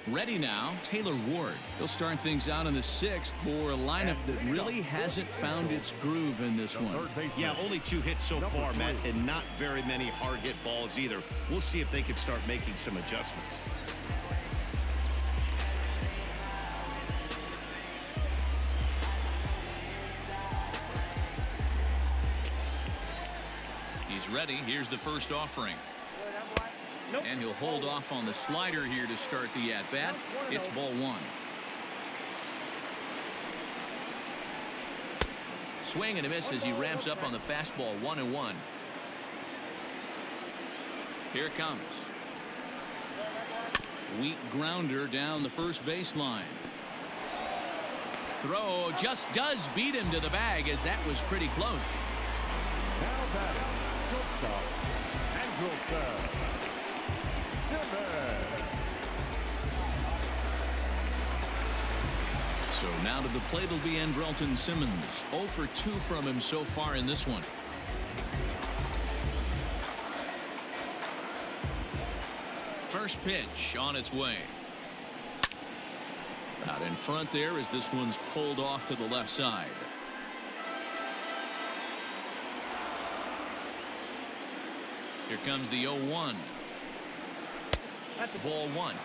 Ready now, Taylor Ward. He'll start things out in the 6th for a lineup that really hasn't found its groove in this one. Yeah, only 2 hits so far, Matt, and not very many hard hit balls either. We'll see if they can start making some adjustments. He's ready. Here's the first offering. And he'll hold off on the slider here to start the at-bat. It's ball 1. Swing and a miss as he ramps up on the fastball. 1-1. Here it comes. Weak grounder down the first baseline. Throw just does beat him to the bag, as that was pretty close. Now batting, shortstop, Andrelton. So now to the plate will be Andrelton Simmons. 0 for 2 from him so far in this one. First pitch on its way. Out in front there as this one's pulled off to the left side. Here comes the 0-1. Ball 1.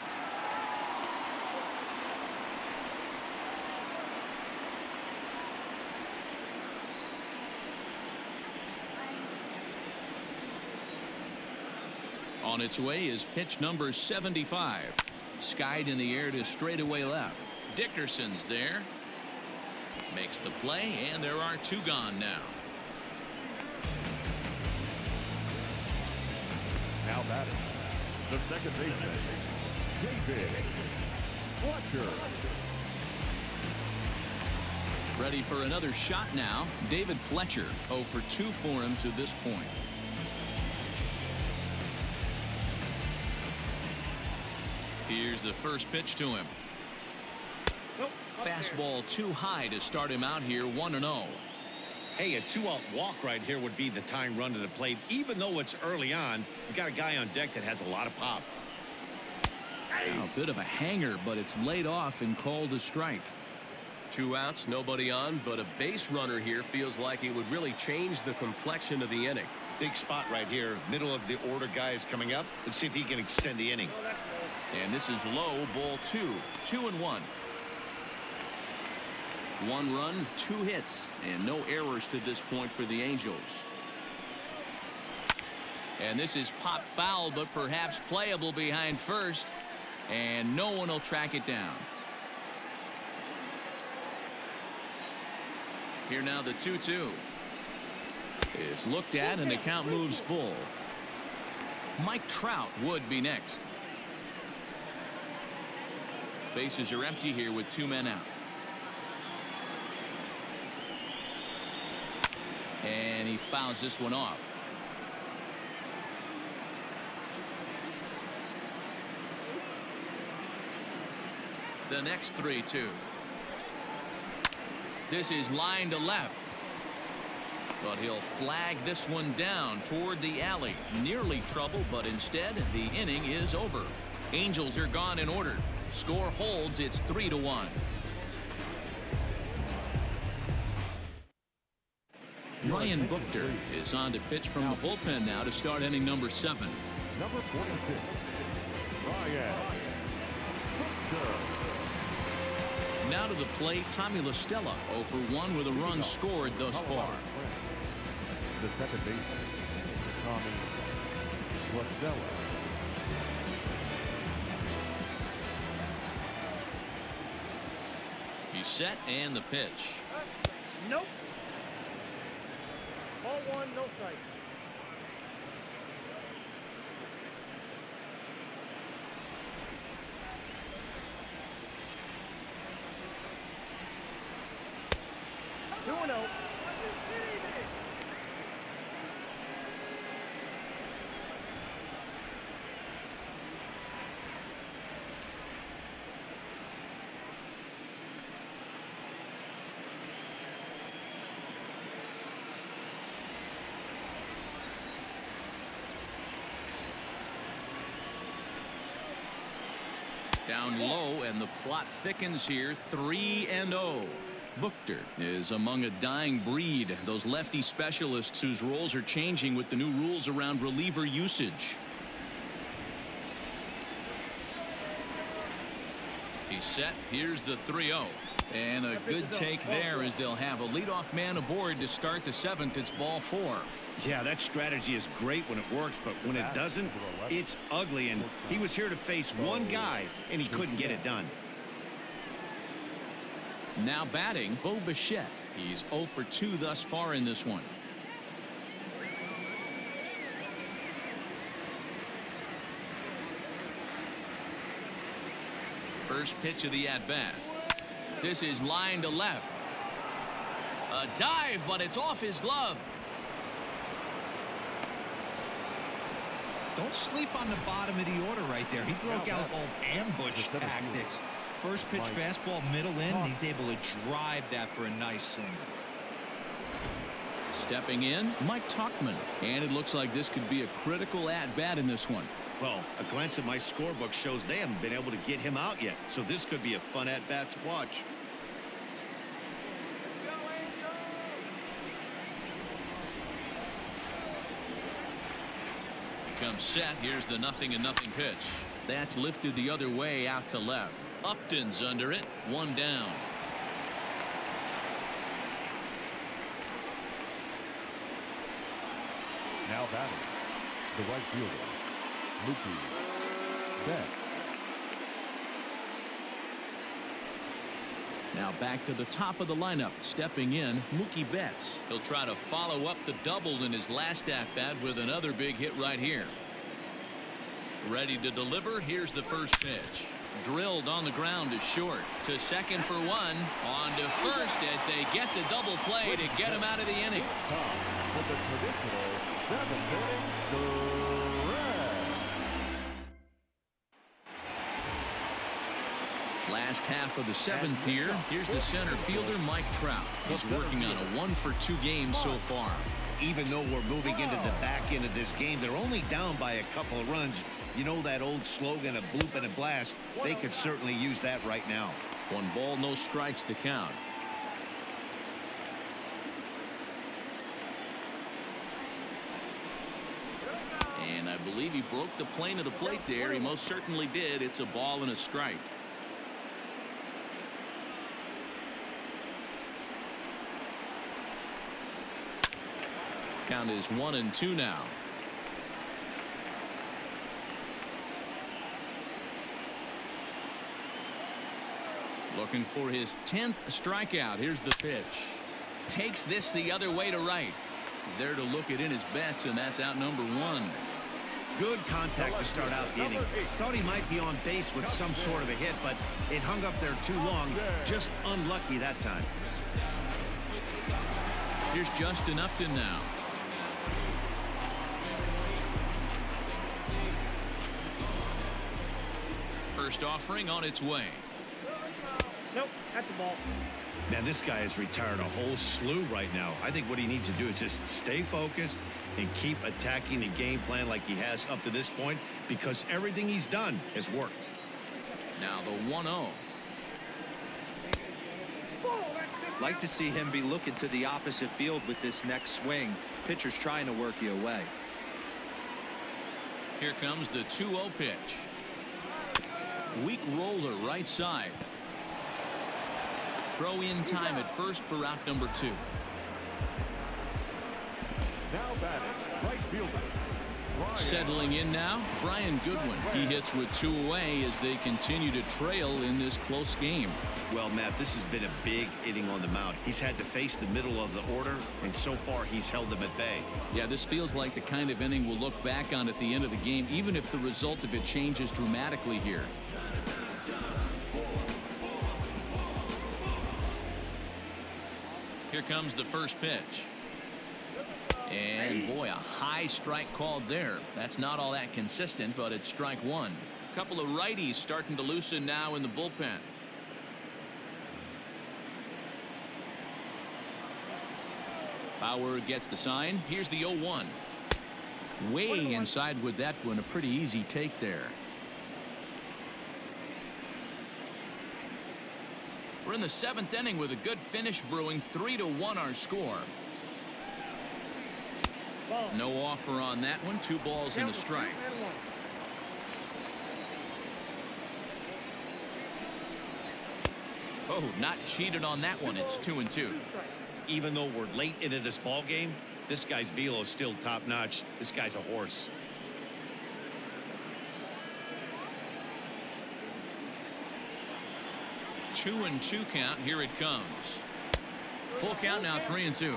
On its way is pitch number 75. Skied in the air to straightaway left. Dickerson's there. Makes the play, and there are 2 gone now. Now batting, the second baseman, David Fletcher. Ready for another shot now. David Fletcher, 0 for 2 for him to this point. Here's the first pitch to him. Fastball too high to start him out here. 1-0. Hey, a 2-out walk right here would be the tying run to the plate. Even though it's early on, you got a guy on deck that has a lot of pop. Now, a bit of a hanger, but it's laid off and called a strike. 2 outs, nobody on, but a base runner here feels like it would really change the complexion of the inning. Big spot right here. Middle of the order guy is coming up. Let's see if he can extend the inning. And this is low, ball 2. 2-1. 1 run, 2 hits, and no errors to this point for the Angels. And this is pop foul, but perhaps playable behind first, and no one will track it down. Here now the 2-2 is looked at, and the count moves full. Mike Trout would be next. Bases are empty here with 2 men out. And he fouls this one off. The next 3-2. This is line to left. But he'll flag this one down toward the alley. Nearly trouble, but instead the inning is over. Angels are gone in order. Score holds. It's 3-1. Ryan Buchter is on to pitch from the bullpen now to start inning number 7. Number 46, Ryan Buchter. Now to the plate, Tommy La Stella 0 for 1 with a run scored thus far. The second baseman, Tommy La Stella. He's set and the pitch. Nope. Ball 1, no strike. Doing out. Down low, and the plot thickens here. 3-0. Buchter is among a dying breed. Those lefty specialists whose roles are changing with the new rules around reliever usage. He's set. Here's the 3-0. And a good take there, as they'll have a leadoff man aboard to start the 7th. It's ball 4. Yeah, that strategy is great when it works, but when it doesn't, it's ugly. And he was here to face one guy, and he couldn't get it done. Now batting, Bo Bichette. He's 0 for 2 thus far in this one. First pitch of the at-bat. This is line to left. A dive, but it's off his glove. Don't sleep on the bottom of the order right there. He broke out old ambush tactics. First pitch fastball, middle in, and he's able to drive that for a nice single. Stepping in, Mike Tuchman. And it looks like this could be a critical at-bat in this one. Well, a glance at my scorebook shows they haven't been able to get him out yet, so this could be a fun at-bat to watch. Comes set. Here's the 0-0 pitch. That's lifted the other way out to left. Upton's under it. 1 down. Now batting, the right fielder, Mookie Betts. Now back to the top of the lineup. Stepping in, Mookie Betts. He'll try to follow up the double in his last at-bat with another big hit right here. Ready to deliver. Here's the first pitch. Drilled on the ground to short. To second for 1. On to first as they get the double play to get him out of the inning. With the traditional 7th inning, Last half of the 7th here. Here's the center fielder, Mike Trout. He's working on a 1 for 2 game so far. Even though we're moving into the back end of this game, they're only down by a couple of runs. You know that old slogan, a bloop and a blast? They could certainly use that right now. 1 ball, no strikes, the count. And I believe he broke the plane of the plate there. He most certainly did. It's a ball and a strike. Count is 1-2 now. Looking for his 10th strikeout. Here's the pitch. Takes this the other way to right. There to look it in his bets, and that's out number 1. Good contact to start out the inning. Thought he might be on base with some sort of a hit, but it hung up there too long. Just unlucky that time. Here's Justin Upton now. First offering on its way. Nope, that's the ball. Man, this guy has retired a whole slew right now. I think what he needs to do is just stay focused and keep attacking the game plan like he has up to this point, because everything he's done has worked. Now the 1-0. Like to see him be looking to the opposite field with this next swing. Pitcher's trying to work you away. Here comes the 2-0 pitch. Weak roller right side. Throw in time at first for out number 2. Now batting, right fielder. Brian. Settling in now, Brian Goodwin. He hits with 2 away as they continue to trail in this close game. Well, Matt, this has been a big inning on the mound. He's had to face the middle of the order, and so far he's held them at bay. Yeah, this feels like the kind of inning we'll look back on at the end of the game, even if the result of it changes dramatically here. Here comes the first pitch. And boy, a high strike called there. That's not all that consistent, but it's strike 1. A couple of righties starting to loosen now in the bullpen. Bauer gets the sign. Here's the 0-1. Way inside with that one. A pretty easy take there. We're in the 7th inning with a good finish brewing. 3-1 our score. No offer on that one. 2 balls and a strike. Oh, not cheated on that one. It's 2-2. Even though we're late into this ball game, this guy's velo is still top notch. This guy's a horse. Two and 2 count. Here it comes. Full count now. 3-2.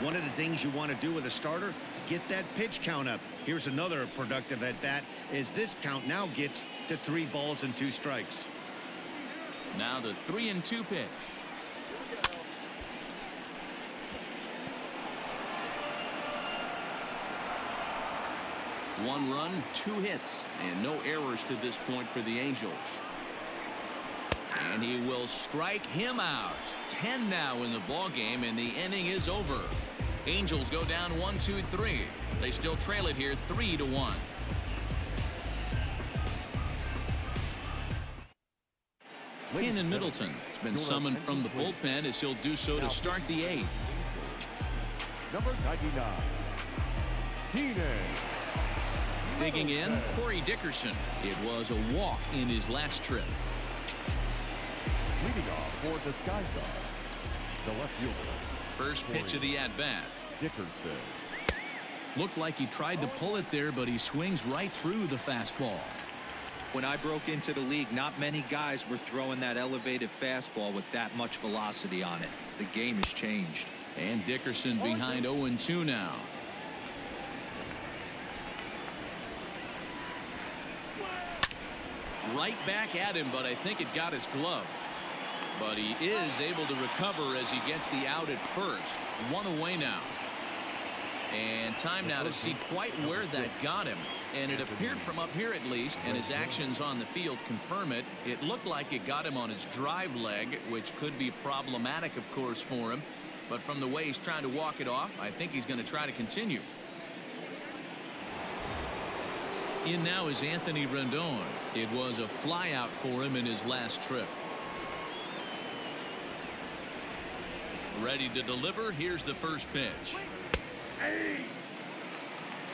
One of the things you want to do with a starter, get that pitch count up. Here's another productive at bat as this count now gets to 3 balls and 2 strikes. Now the 3-2 pitch. One run, 2 hits, and no errors to this point for the Angels. And he will strike him out. 10 now in the ball game, and the inning is over. Angels go down 1-2-3. They still trail it here 3-1. Ken Middleton has been summoned from the bullpen as he'll do so to start the 8th. Number 99. Keenan. Digging in, Corey Dickerson. It was a walk in his last trip. Leading off for the Sky Sox, the left fielder. First pitch of the at-bat. Dickerson. Looked like he tried to pull it there, but he swings right through the fastball. When I broke into the league, not many guys were throwing that elevated fastball with that much velocity on it. The game has changed. And Dickerson behind 0-2 now. Right back at him, but I think it got his glove. But he is able to recover as he gets the out at first. 1 away now. And time now to see quite where that got him. And it appeared from up here at least, and his actions on the field confirm it. It looked like it got him on his drive leg, which could be problematic, of course, for him. But from the way he's trying to walk it off, I think he's going to try to continue. In now is Anthony Rendon. It was a flyout for him in his last trip. Ready to deliver. Here's the first pitch.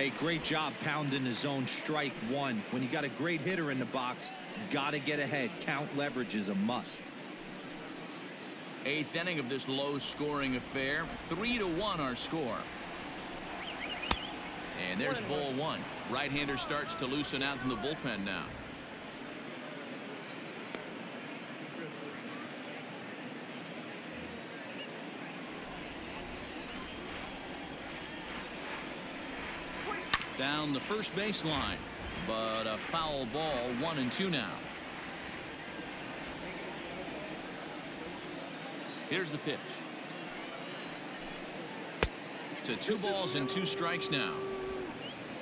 Hey, great job pounding the zone. Strike one. When you got a great hitter in the box, got to get ahead. Count leverage is a must. Eighth inning of this low-scoring affair. 3-1 our score. And there's ball one. Right-hander starts to loosen out in the bullpen now. Down the first baseline, but a foul ball. 1-2 now. Here's the pitch. To 2 balls and 2 strikes now.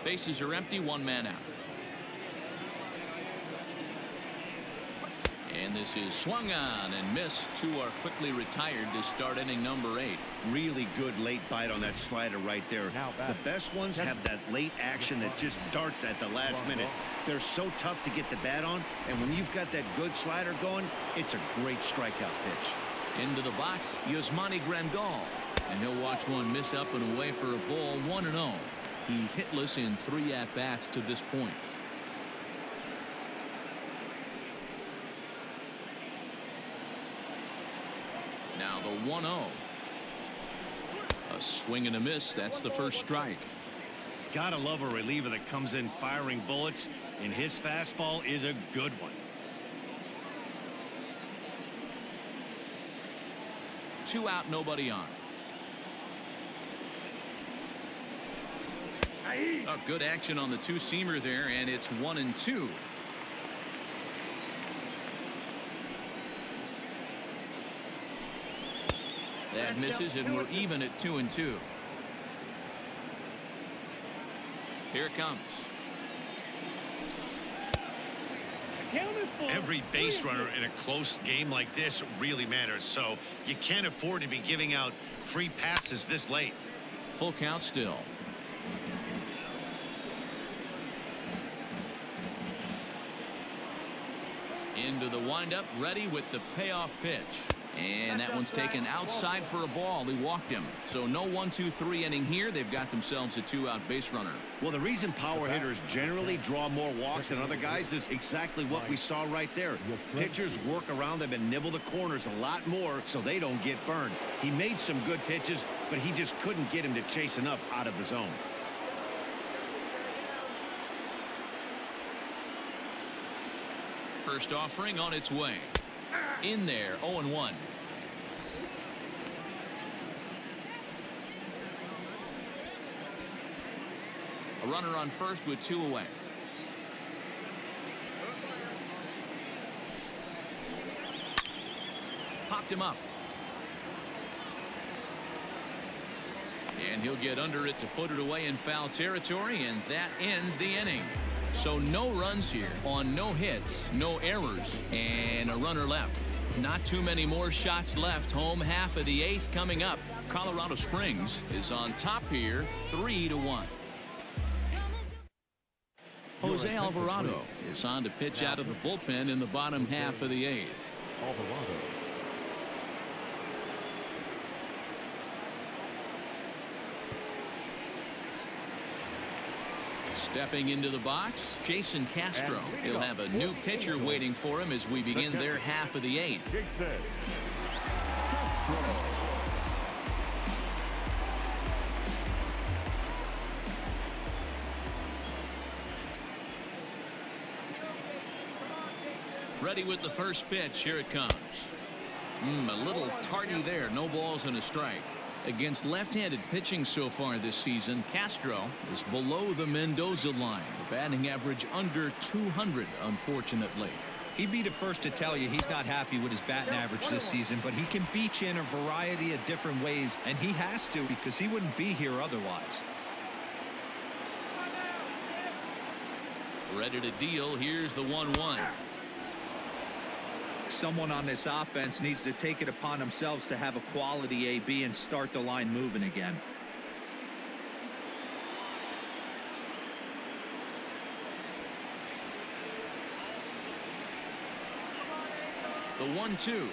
Bases are empty, 1 man out. And this is swung on and missed. 2 are quickly retired to start inning number 8. Really good late bite on that slider right there. The best ones have that late action that just darts at the last minute. They're so tough to get the bat on, and when you've got that good slider going, it's a great strikeout pitch. Into the box, Yasmani Grandal, and he'll watch one miss up and away for a ball. 1-0. He's hitless in 3 at-bats to this point. Now the 1-0. A swing and a miss. That's the first strike. Gotta love a reliever that comes in firing bullets, and his fastball is a good one. 2 out, nobody on. Oh, good action on the 2-seamer there, and it's 1-2. That misses, and we're even at 2-2. Here it comes. Every base runner in a close game like this really matters, so you can't afford to be giving out free passes this late. Full count still. Into the windup, ready with the payoff pitch. And that one's taken outside for a ball. He walked him. So no 1-2-3 inning here. They've got themselves a 2-out base runner. Well, the reason power hitters generally draw more walks than other guys is exactly what we saw right there. Pitchers work around them and nibble the corners a lot more so they don't get burned. He made some good pitches, but he just couldn't get him to chase enough out of the zone. First offering on its way. In there, 0-1. A runner on first with 2 away. Popped him up. And he'll get under it to put it away in foul territory, and that ends the inning. So no runs here on no hits, no errors, and a runner left. Not too many more shots left. Home half of the 8th coming up. Colorado Springs is on top here, 3-1. Jose Alvarado is on to pitch out of the bullpen in the bottom half of the 8th. Alvarado. Stepping into the box, Jason Castro. He'll have a new pitcher waiting for him as we begin their half of the 8th. Ready with the first pitch. Here it comes. A little tardy there. No balls and a strike. Against left-handed pitching so far this season, Castro is below the Mendoza line. The batting average under 200, unfortunately. He'd be the first to tell you he's not happy with his batting average this season, but he can beat you in a variety of different ways, and he has to because he wouldn't be here otherwise. Ready to deal. Here's the 1-1. Someone on this offense needs to take it upon themselves to have a quality AB and start the line moving again. The 1-2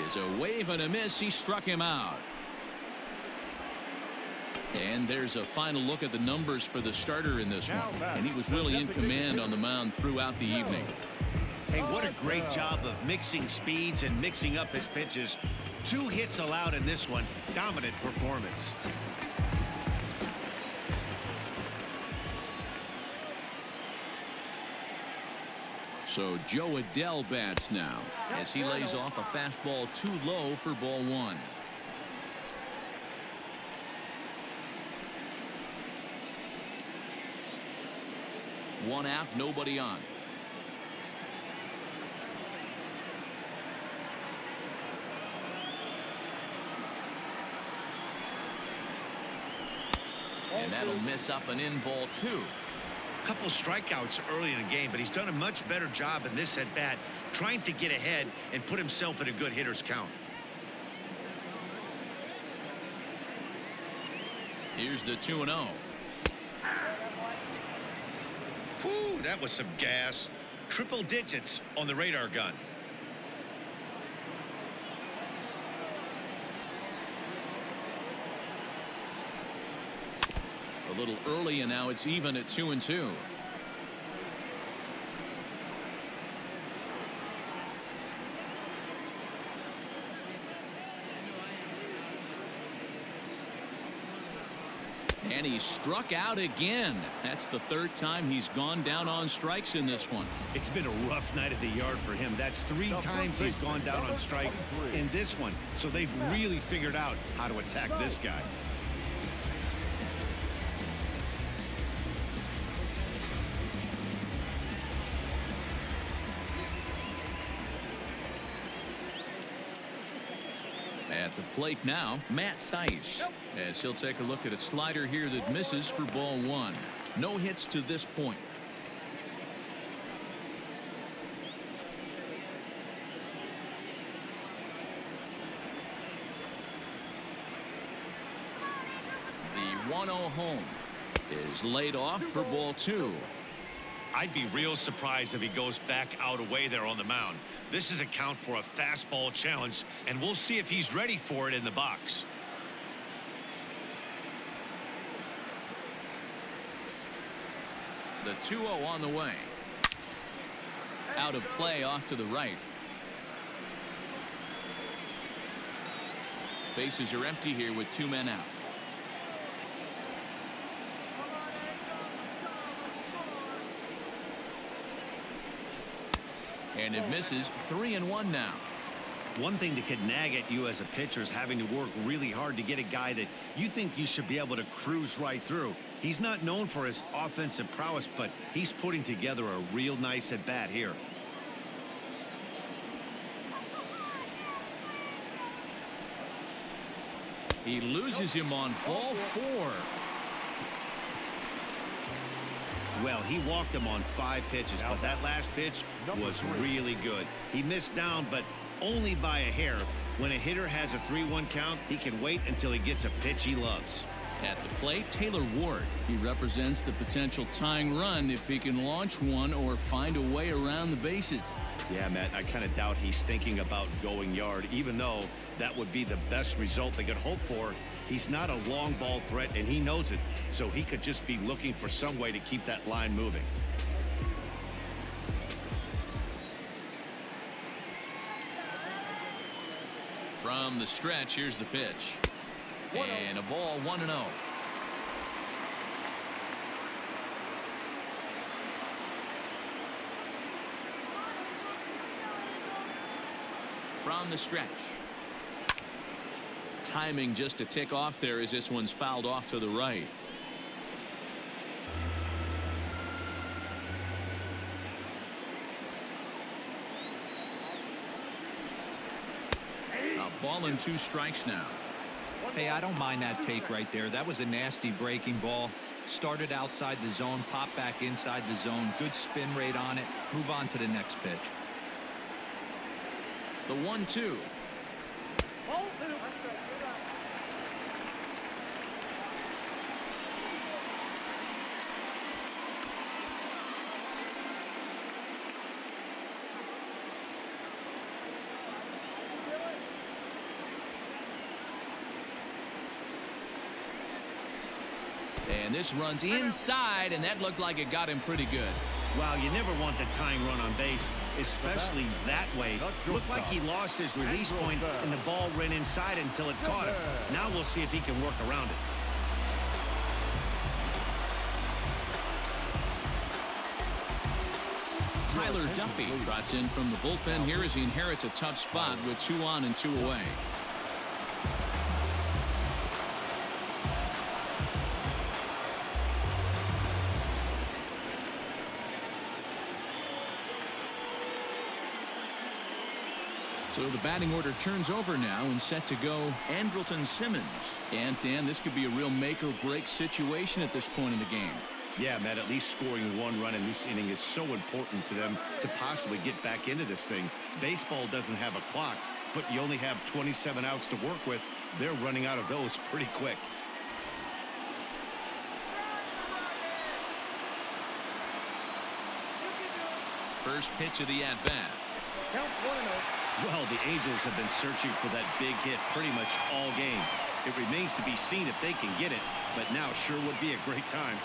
is a wave and a miss. He struck him out. And there's a final look at the numbers for the starter in this one. And he was really in command on the mound throughout the evening. Hey, what a great job of mixing speeds and mixing up his pitches. 2 hits allowed in this one. Dominant performance. So Joe Adell bats now as he lays off a fastball too low for ball 1. One out, nobody on. And that'll miss up and in ball 2. Couple strikeouts early in the game, but he's done a much better job in this at bat trying to get ahead and put himself in a good hitter's count. Here's the 2-0. Whew, that was some gas. Triple digits on the radar gun. A little early, and now it's even at 2-2. And he struck out again. That's the 3rd time he's gone down on strikes in this one. It's been a rough night at the yard for him. That's 3 times he's gone down on strikes in this one. So they've really figured out how to attack this guy. At the plate now, Matt Thaiss, as he'll take a look at a slider here that misses for ball 1. No hits to this point. The 1-0 home is laid off for ball 2. I'd be real surprised if he goes back out away there on the mound. This is a count for a fastball challenge, and we'll see if he's ready for it in the box. The 2-0 on the way. Out of play off to the right. Bases are empty here with 2 men out. And it misses. 3-1 now. One thing that could nag at you as a pitcher is having to work really hard to get a guy that you think you should be able to cruise right through. He's not known for his offensive prowess, but he's putting together a real nice at bat here. He loses him on ball 4. Well, he walked him on 5 pitches, but that last pitch was really good. He missed down, but only by a hair. When a hitter has a 3-1 count, he can wait until he gets a pitch he loves. At the plate, Taylor Ward. He represents the potential tying run if he can launch one or find a way around the bases. Yeah, Matt, I kind of doubt he's thinking about going yard, even though that would be the best result they could hope for. He's not a long ball threat, and he knows it, so he could just be looking for some way to keep that line moving. From the stretch, here's the pitch. And a ball 1-0. From the stretch. Timing just to tick off there as this one's fouled off to the right. A ball and 2 strikes now. Hey, I don't mind that take right there. That was a nasty breaking ball. Started outside the zone, popped back inside the zone. Good spin rate on it. Move on to the next pitch. The 1-2. And this runs inside, and that looked like it got him pretty good. Well, you never want the tying run on base, especially that way. Looked like he lost his release point, and the ball ran inside until it caught him. Now we'll see if he can work around it. Tyler Duffy trots in from the bullpen here as he inherits a tough spot with 2 on and 2 away. So the batting order turns over now and set to go Andrelton Simmons. And Dan, this could be a real make or break situation at this point in the game. Yeah, Matt, at least scoring 1 run in this inning is so important to them to possibly get back into this thing. Baseball doesn't have a clock, but you only have 27 outs to work with. They're running out of those pretty quick. First pitch of the at-bat. Count 1-0. Well, the Angels have been searching for that big hit pretty much all game. It remains to be seen if they can get it, but now sure would be a great time.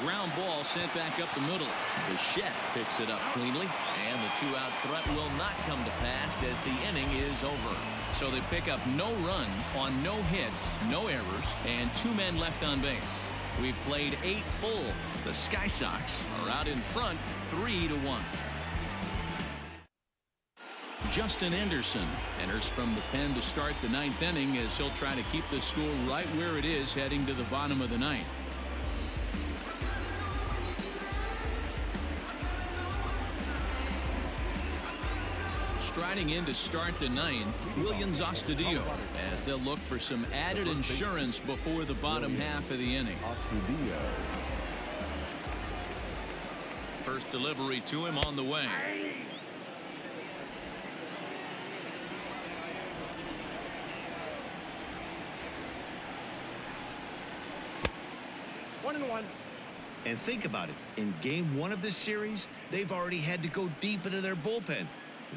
Ground ball sent back up the middle. Bichette picks it up cleanly, and the 2-out threat will not come to pass as the inning is over. So they pick up no runs on no hits, no errors, and 2 men left on base. We've played 8 full. The Sky Sox are out in front 3-1. Justin Anderson enters from the pen to start the 9th inning as he'll try to keep the score right where it is heading to the bottom of the 9th. Striding in to start the 9th, Williams Astudillo, as they'll look for some added insurance before the bottom half of the inning. First delivery to him on the way. And think about it. In game 1 of this series, they've already had to go deep into their bullpen.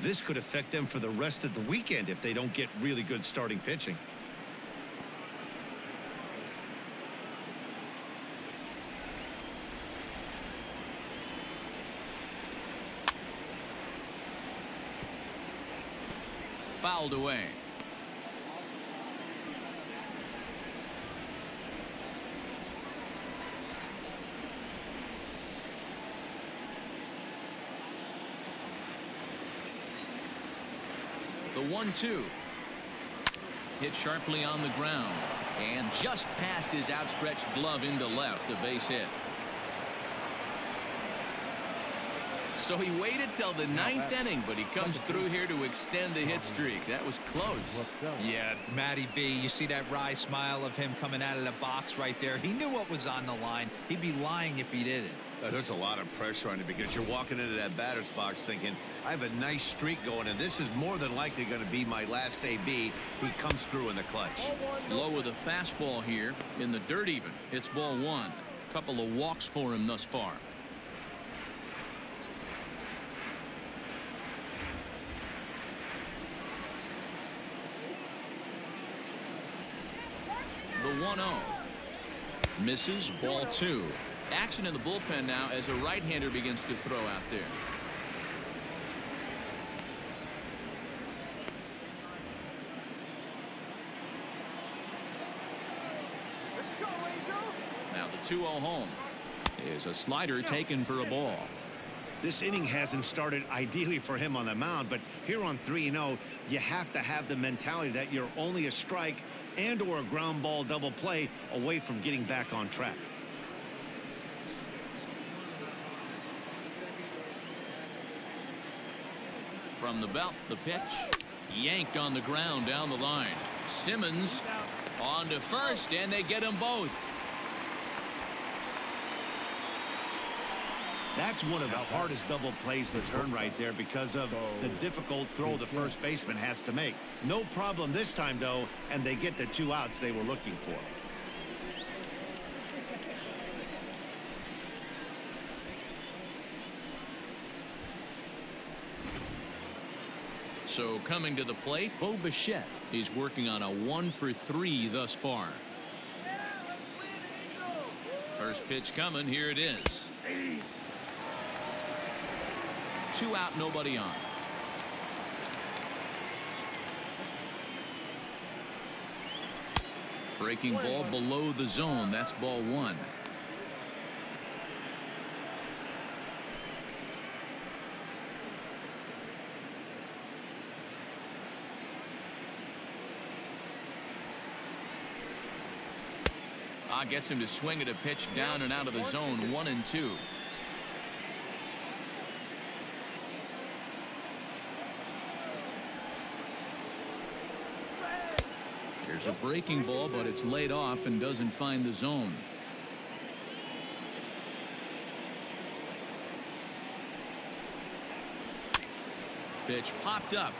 This could affect them for the rest of the weekend if they don't get really good starting pitching. Fouled away. The 1-2. Hit sharply on the ground and just past his outstretched glove into left, a base hit. So he waited till the 9th inning, but he comes through here to extend the hit streak. That was close. Yeah, Matty B, you see that wry smile of him coming out of the box right there. He knew what was on the line. He'd be lying if he didn't. There's a lot of pressure on you because you're walking into that batter's box thinking, I have a nice streak going, and this is more than likely going to be my last AB. He comes through in the clutch. Low with a fastball here in the dirt even. It's ball 1. Couple of walks for him thus far. The 1-0. Misses, ball 2. Action in the bullpen now as a right-hander begins to throw out there. Now the 2-0 home is a slider taken for a ball. This inning hasn't started ideally for him on the mound, but here on 3-0, you have to have the mentality that you're only a strike and or a ground ball double play away from getting back on track. From the belt, the pitch. Yanked on the ground down the line. Simmons on to first, and they get them both. That's one of the hardest double plays to turn right there because of the difficult throw the first baseman has to make. No problem this time, though, and they get the 2 outs they were looking for. So coming to the plate, Bo Bichette. He's working on a 1 for 3 thus far. First pitch coming. Here it is. 2 out, nobody on. Breaking ball below the zone. That's ball 1. Gets him to swing at a pitch down and out of the zone. 1-2. Here's a breaking ball, but it's laid off and doesn't find the zone. Pitch popped up.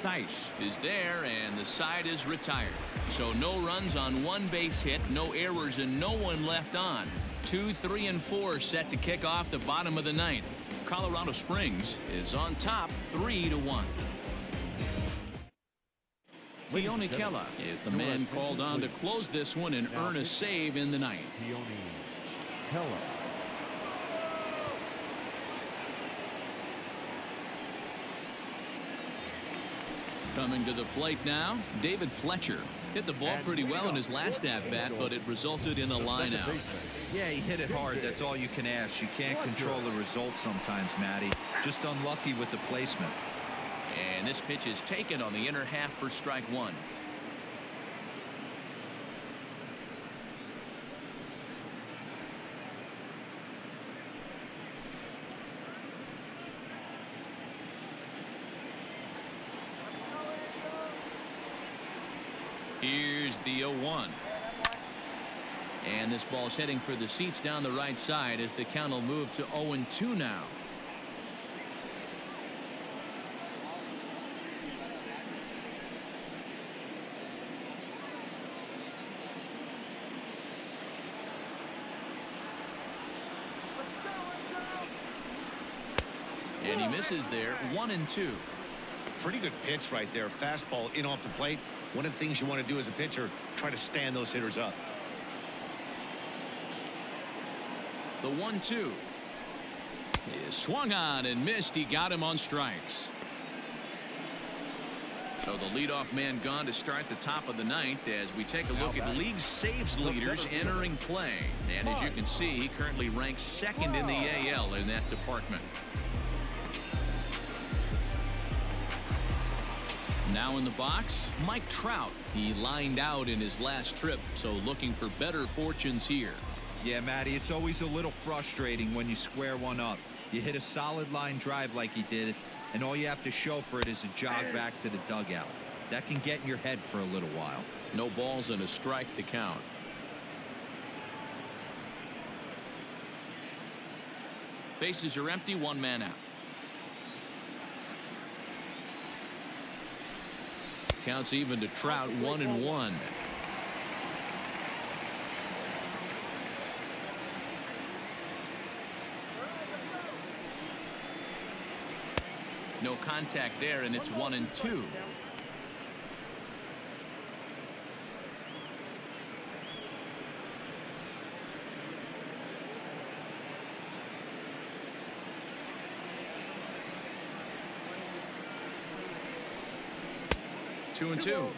Theis is there, and the side is retired. So no runs on 1 base hit, no errors, and no one left on. 2, 3, and 4 set to kick off the bottom of the 9th. Colorado Springs is on top 3-1. Keone Kela is the man called on to close this one and earn a save in the 9th. Keone Kela. Coming to the plate now, David Fletcher. Hit the ball pretty well in his last at-bat, but it resulted in a line-out. Yeah, he hit it hard. That's all you can ask. You can't control the result sometimes, Matty. Just unlucky with the placement. And this pitch is taken on the inner half for strike 1. Here's the 0-1. And this ball's heading for the seats down the right side as the count will move to 0-2 now. And he misses there. 1-2. Pretty good pitch right there. Fastball in off the plate. One of the things you want to do as a pitcher, try to stand those hitters up. The 1-2 is swung on and missed. He got him on strikes. So the leadoff man gone to start the top of the 9th as we take a look at league saves leaders entering play. And as you can see, he currently ranks 2nd in the AL in that department. Now in the box, Mike Trout. He lined out in his last trip, so looking for better fortunes here. Yeah, Matty, it's always a little frustrating when you square one up. You hit a solid line drive like he did, and all you have to show for it is a jog back to the dugout. That can get in your head for a little while. No balls and a strike to count. Bases are empty, 1 man out. Counts even to Trout. 1-1. No contact there, and it's 1-2. Two and two.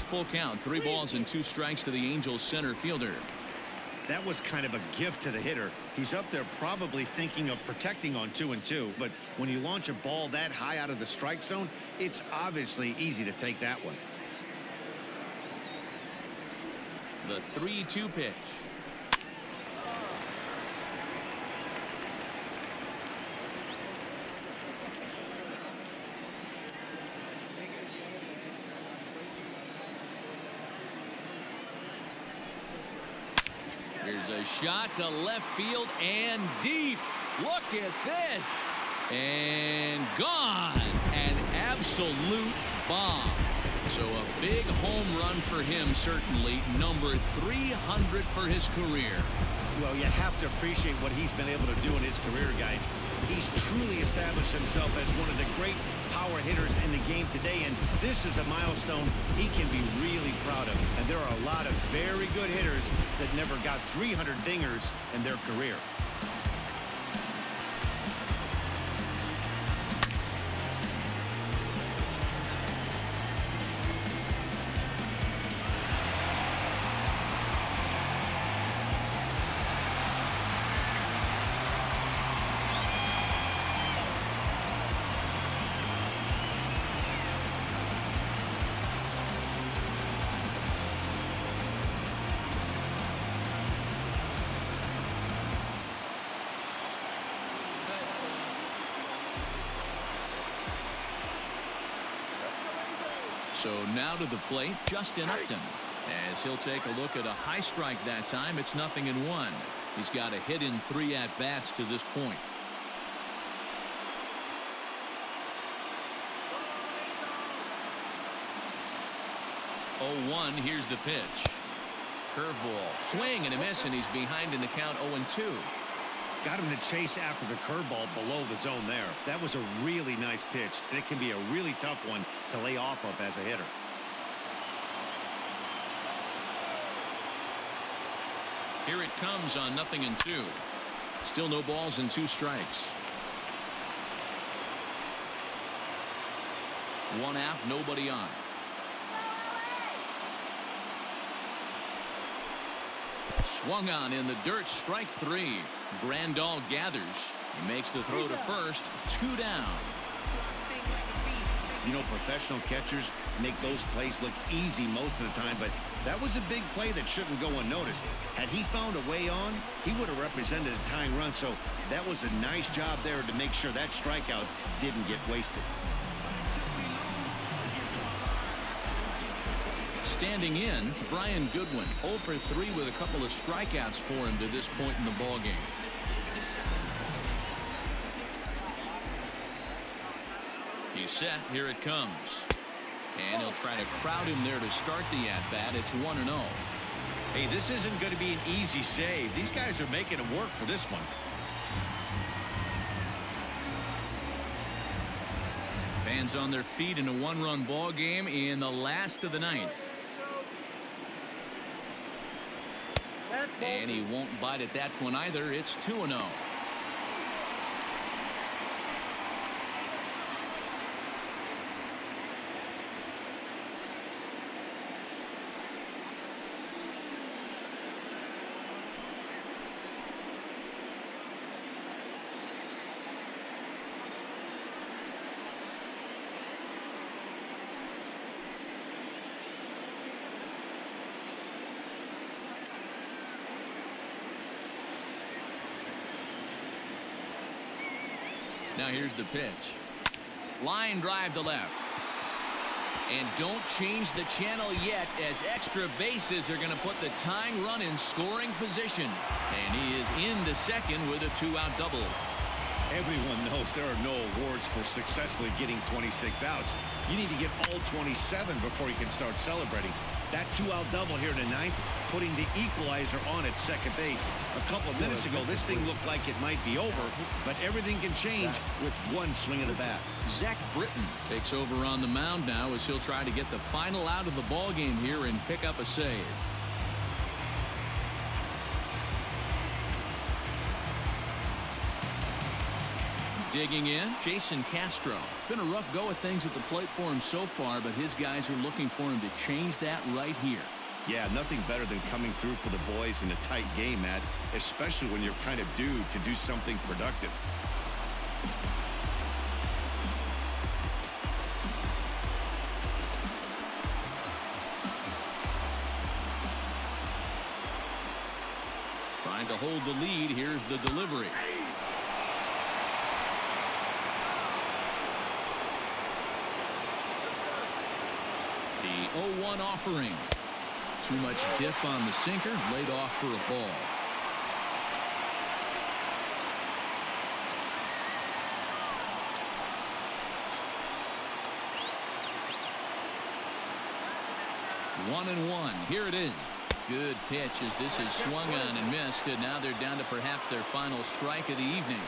Full count. 3 balls and 2 strikes to the Angels center fielder. That was kind of a gift to the hitter. He's up there probably thinking of protecting on 2-2, but when you launch a ball that high out of the strike zone, it's obviously easy to take that one. The 3-2 pitch. Here's a shot to left field and deep. Look at this. And gone. An absolute bomb. So a big home run for him, certainly. Number 300 for his career. Well, you have to appreciate what he's been able to do in his career, guys. He's truly established himself as one of the great power hitters in the game today, and this is a milestone he can be really proud of. And there are a lot of very good hitters that never got 300 dingers in their career. So now to the plate, Justin Upton. As he'll take a look at a high strike that time, it's 0-1. He's got a hit in 3 at-bats to this point. Oh, 1, here's the pitch. Curveball, swing and a miss, and he's behind in the count 0-2. Got him to chase after the curveball below the zone there. That was a really nice pitch, and it can be a really tough one to lay off of as a hitter. Here it comes on 0-2. Still no balls and 2 strikes. 1 out, nobody on. Swung on in the dirt, strike 3. Grandal gathers. He makes the throw to first. 2 down. You know, professional catchers make those plays look easy most of the time, but that was a big play that shouldn't go unnoticed. Had he found a way on, he would have represented a tying run, so that was a nice job there to make sure that strikeout didn't get wasted. Standing in, Brian Goodwin, 0 for 3 with a couple of strikeouts for him to this point in the ballgame. He's set. Here it comes. And he'll try to crowd him there to start the at-bat. It's 1-0. Hey, this isn't going to be an easy save. These guys are making him work for this one. Fans on their feet in a 1-run ball game in the last of the 9th. And he won't bite at that one either. It's 2-0. Now here's the pitch. Line drive to left. And don't change the channel yet, as extra bases are going to put the tying run in scoring position. And he is into second with a 2-out double. Everyone knows there are no awards for successfully getting 26 outs. You need to get all 27 before you can start celebrating. That 2-out double here in the 9th, putting the equalizer on at second base. A couple of minutes ago, this thing looked like it might be over, but everything can change with one swing of the bat. Zach Britton takes over on the mound now as he'll try to get the final out of the ball game here and pick up a save. Digging in, Jason Castro. It's been a rough go of things at the plate for him so far, but his guys are looking for him to change that right here. Yeah, nothing better than coming through for the boys in a tight game, Matt, especially when you're kind of due to do something productive. Trying to hold the lead. Here's the delivery. The 0-1 offering. Too much dip on the sinker, laid off for a ball. One and one. Here it is. Good pitch as this is swung on and missed, and now they're down to perhaps their final strike of the evening.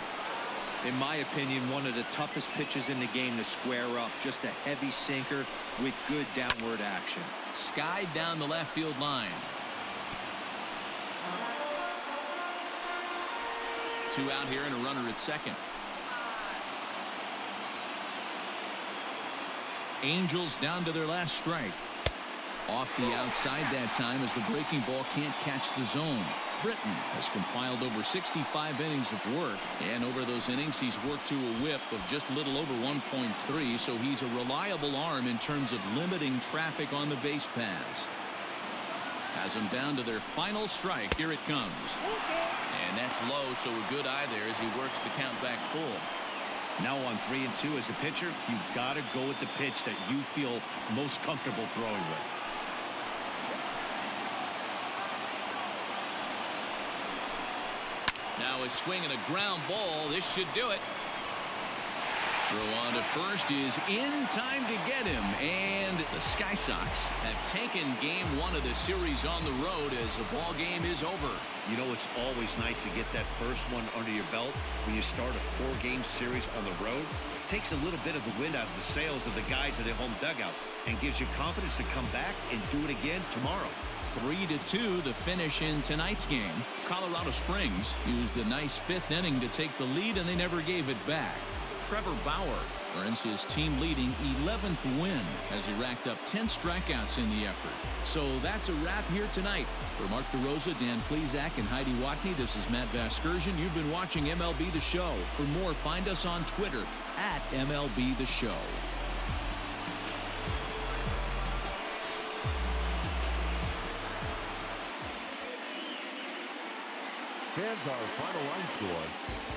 In my opinion, one of the toughest pitches in the game to square up. Just a heavy sinker with good downward action. Skied down the left field line. 2 out here and a runner at second. Angels down to their last strike. Off the outside that time as the breaking ball can't catch the zone. Britton has compiled over 65 innings of work, and over those innings he's worked to a whip of just a little over 1.3, so he's a reliable arm in terms of limiting traffic on the base paths. Has them down to their final strike. Here it comes. And that's low, so a good eye there as he works the count back full. Now on 3-2 as a pitcher, you've got to go with the pitch that you feel most comfortable throwing with. Now a swing and a ground ball. This should do it. Throw on to first is in time to get him, and the Sky Sox have taken game 1 of the series on the road as the ball game is over. You know, it's always nice to get that first one under your belt when you start a 4-game series on the road. It takes a little bit of the wind out of the sails of the guys at the home dugout and gives you confidence to come back and do it again tomorrow. 3-2 the finish in tonight's game. Colorado Springs used a nice 5th inning to take the lead, and they never gave it back. Trevor Bauer earns his team-leading 11th win as he racked up 10 strikeouts in the effort. So that's a wrap here tonight. For Mark DeRosa, Dan Plesac, and Heidi Watney, this is Matt Vasgersian. You've been watching MLB The Show. For more, find us on Twitter at MLB The Show. Fans, our final line score.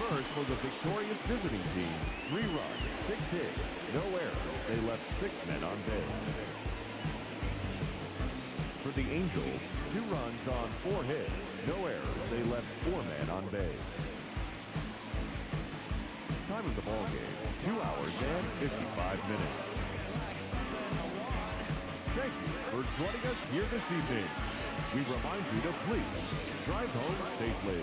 First for the victorious visiting team, 3 runs, 6 hits, no errors. They left 6 men on base. For the Angels, 2 runs on 4 hits, no errors. They left 4 men on base. Time of the ball game, 2 hours and 55 minutes. Thank you for joining us here this evening. We remind you to please drive home safely.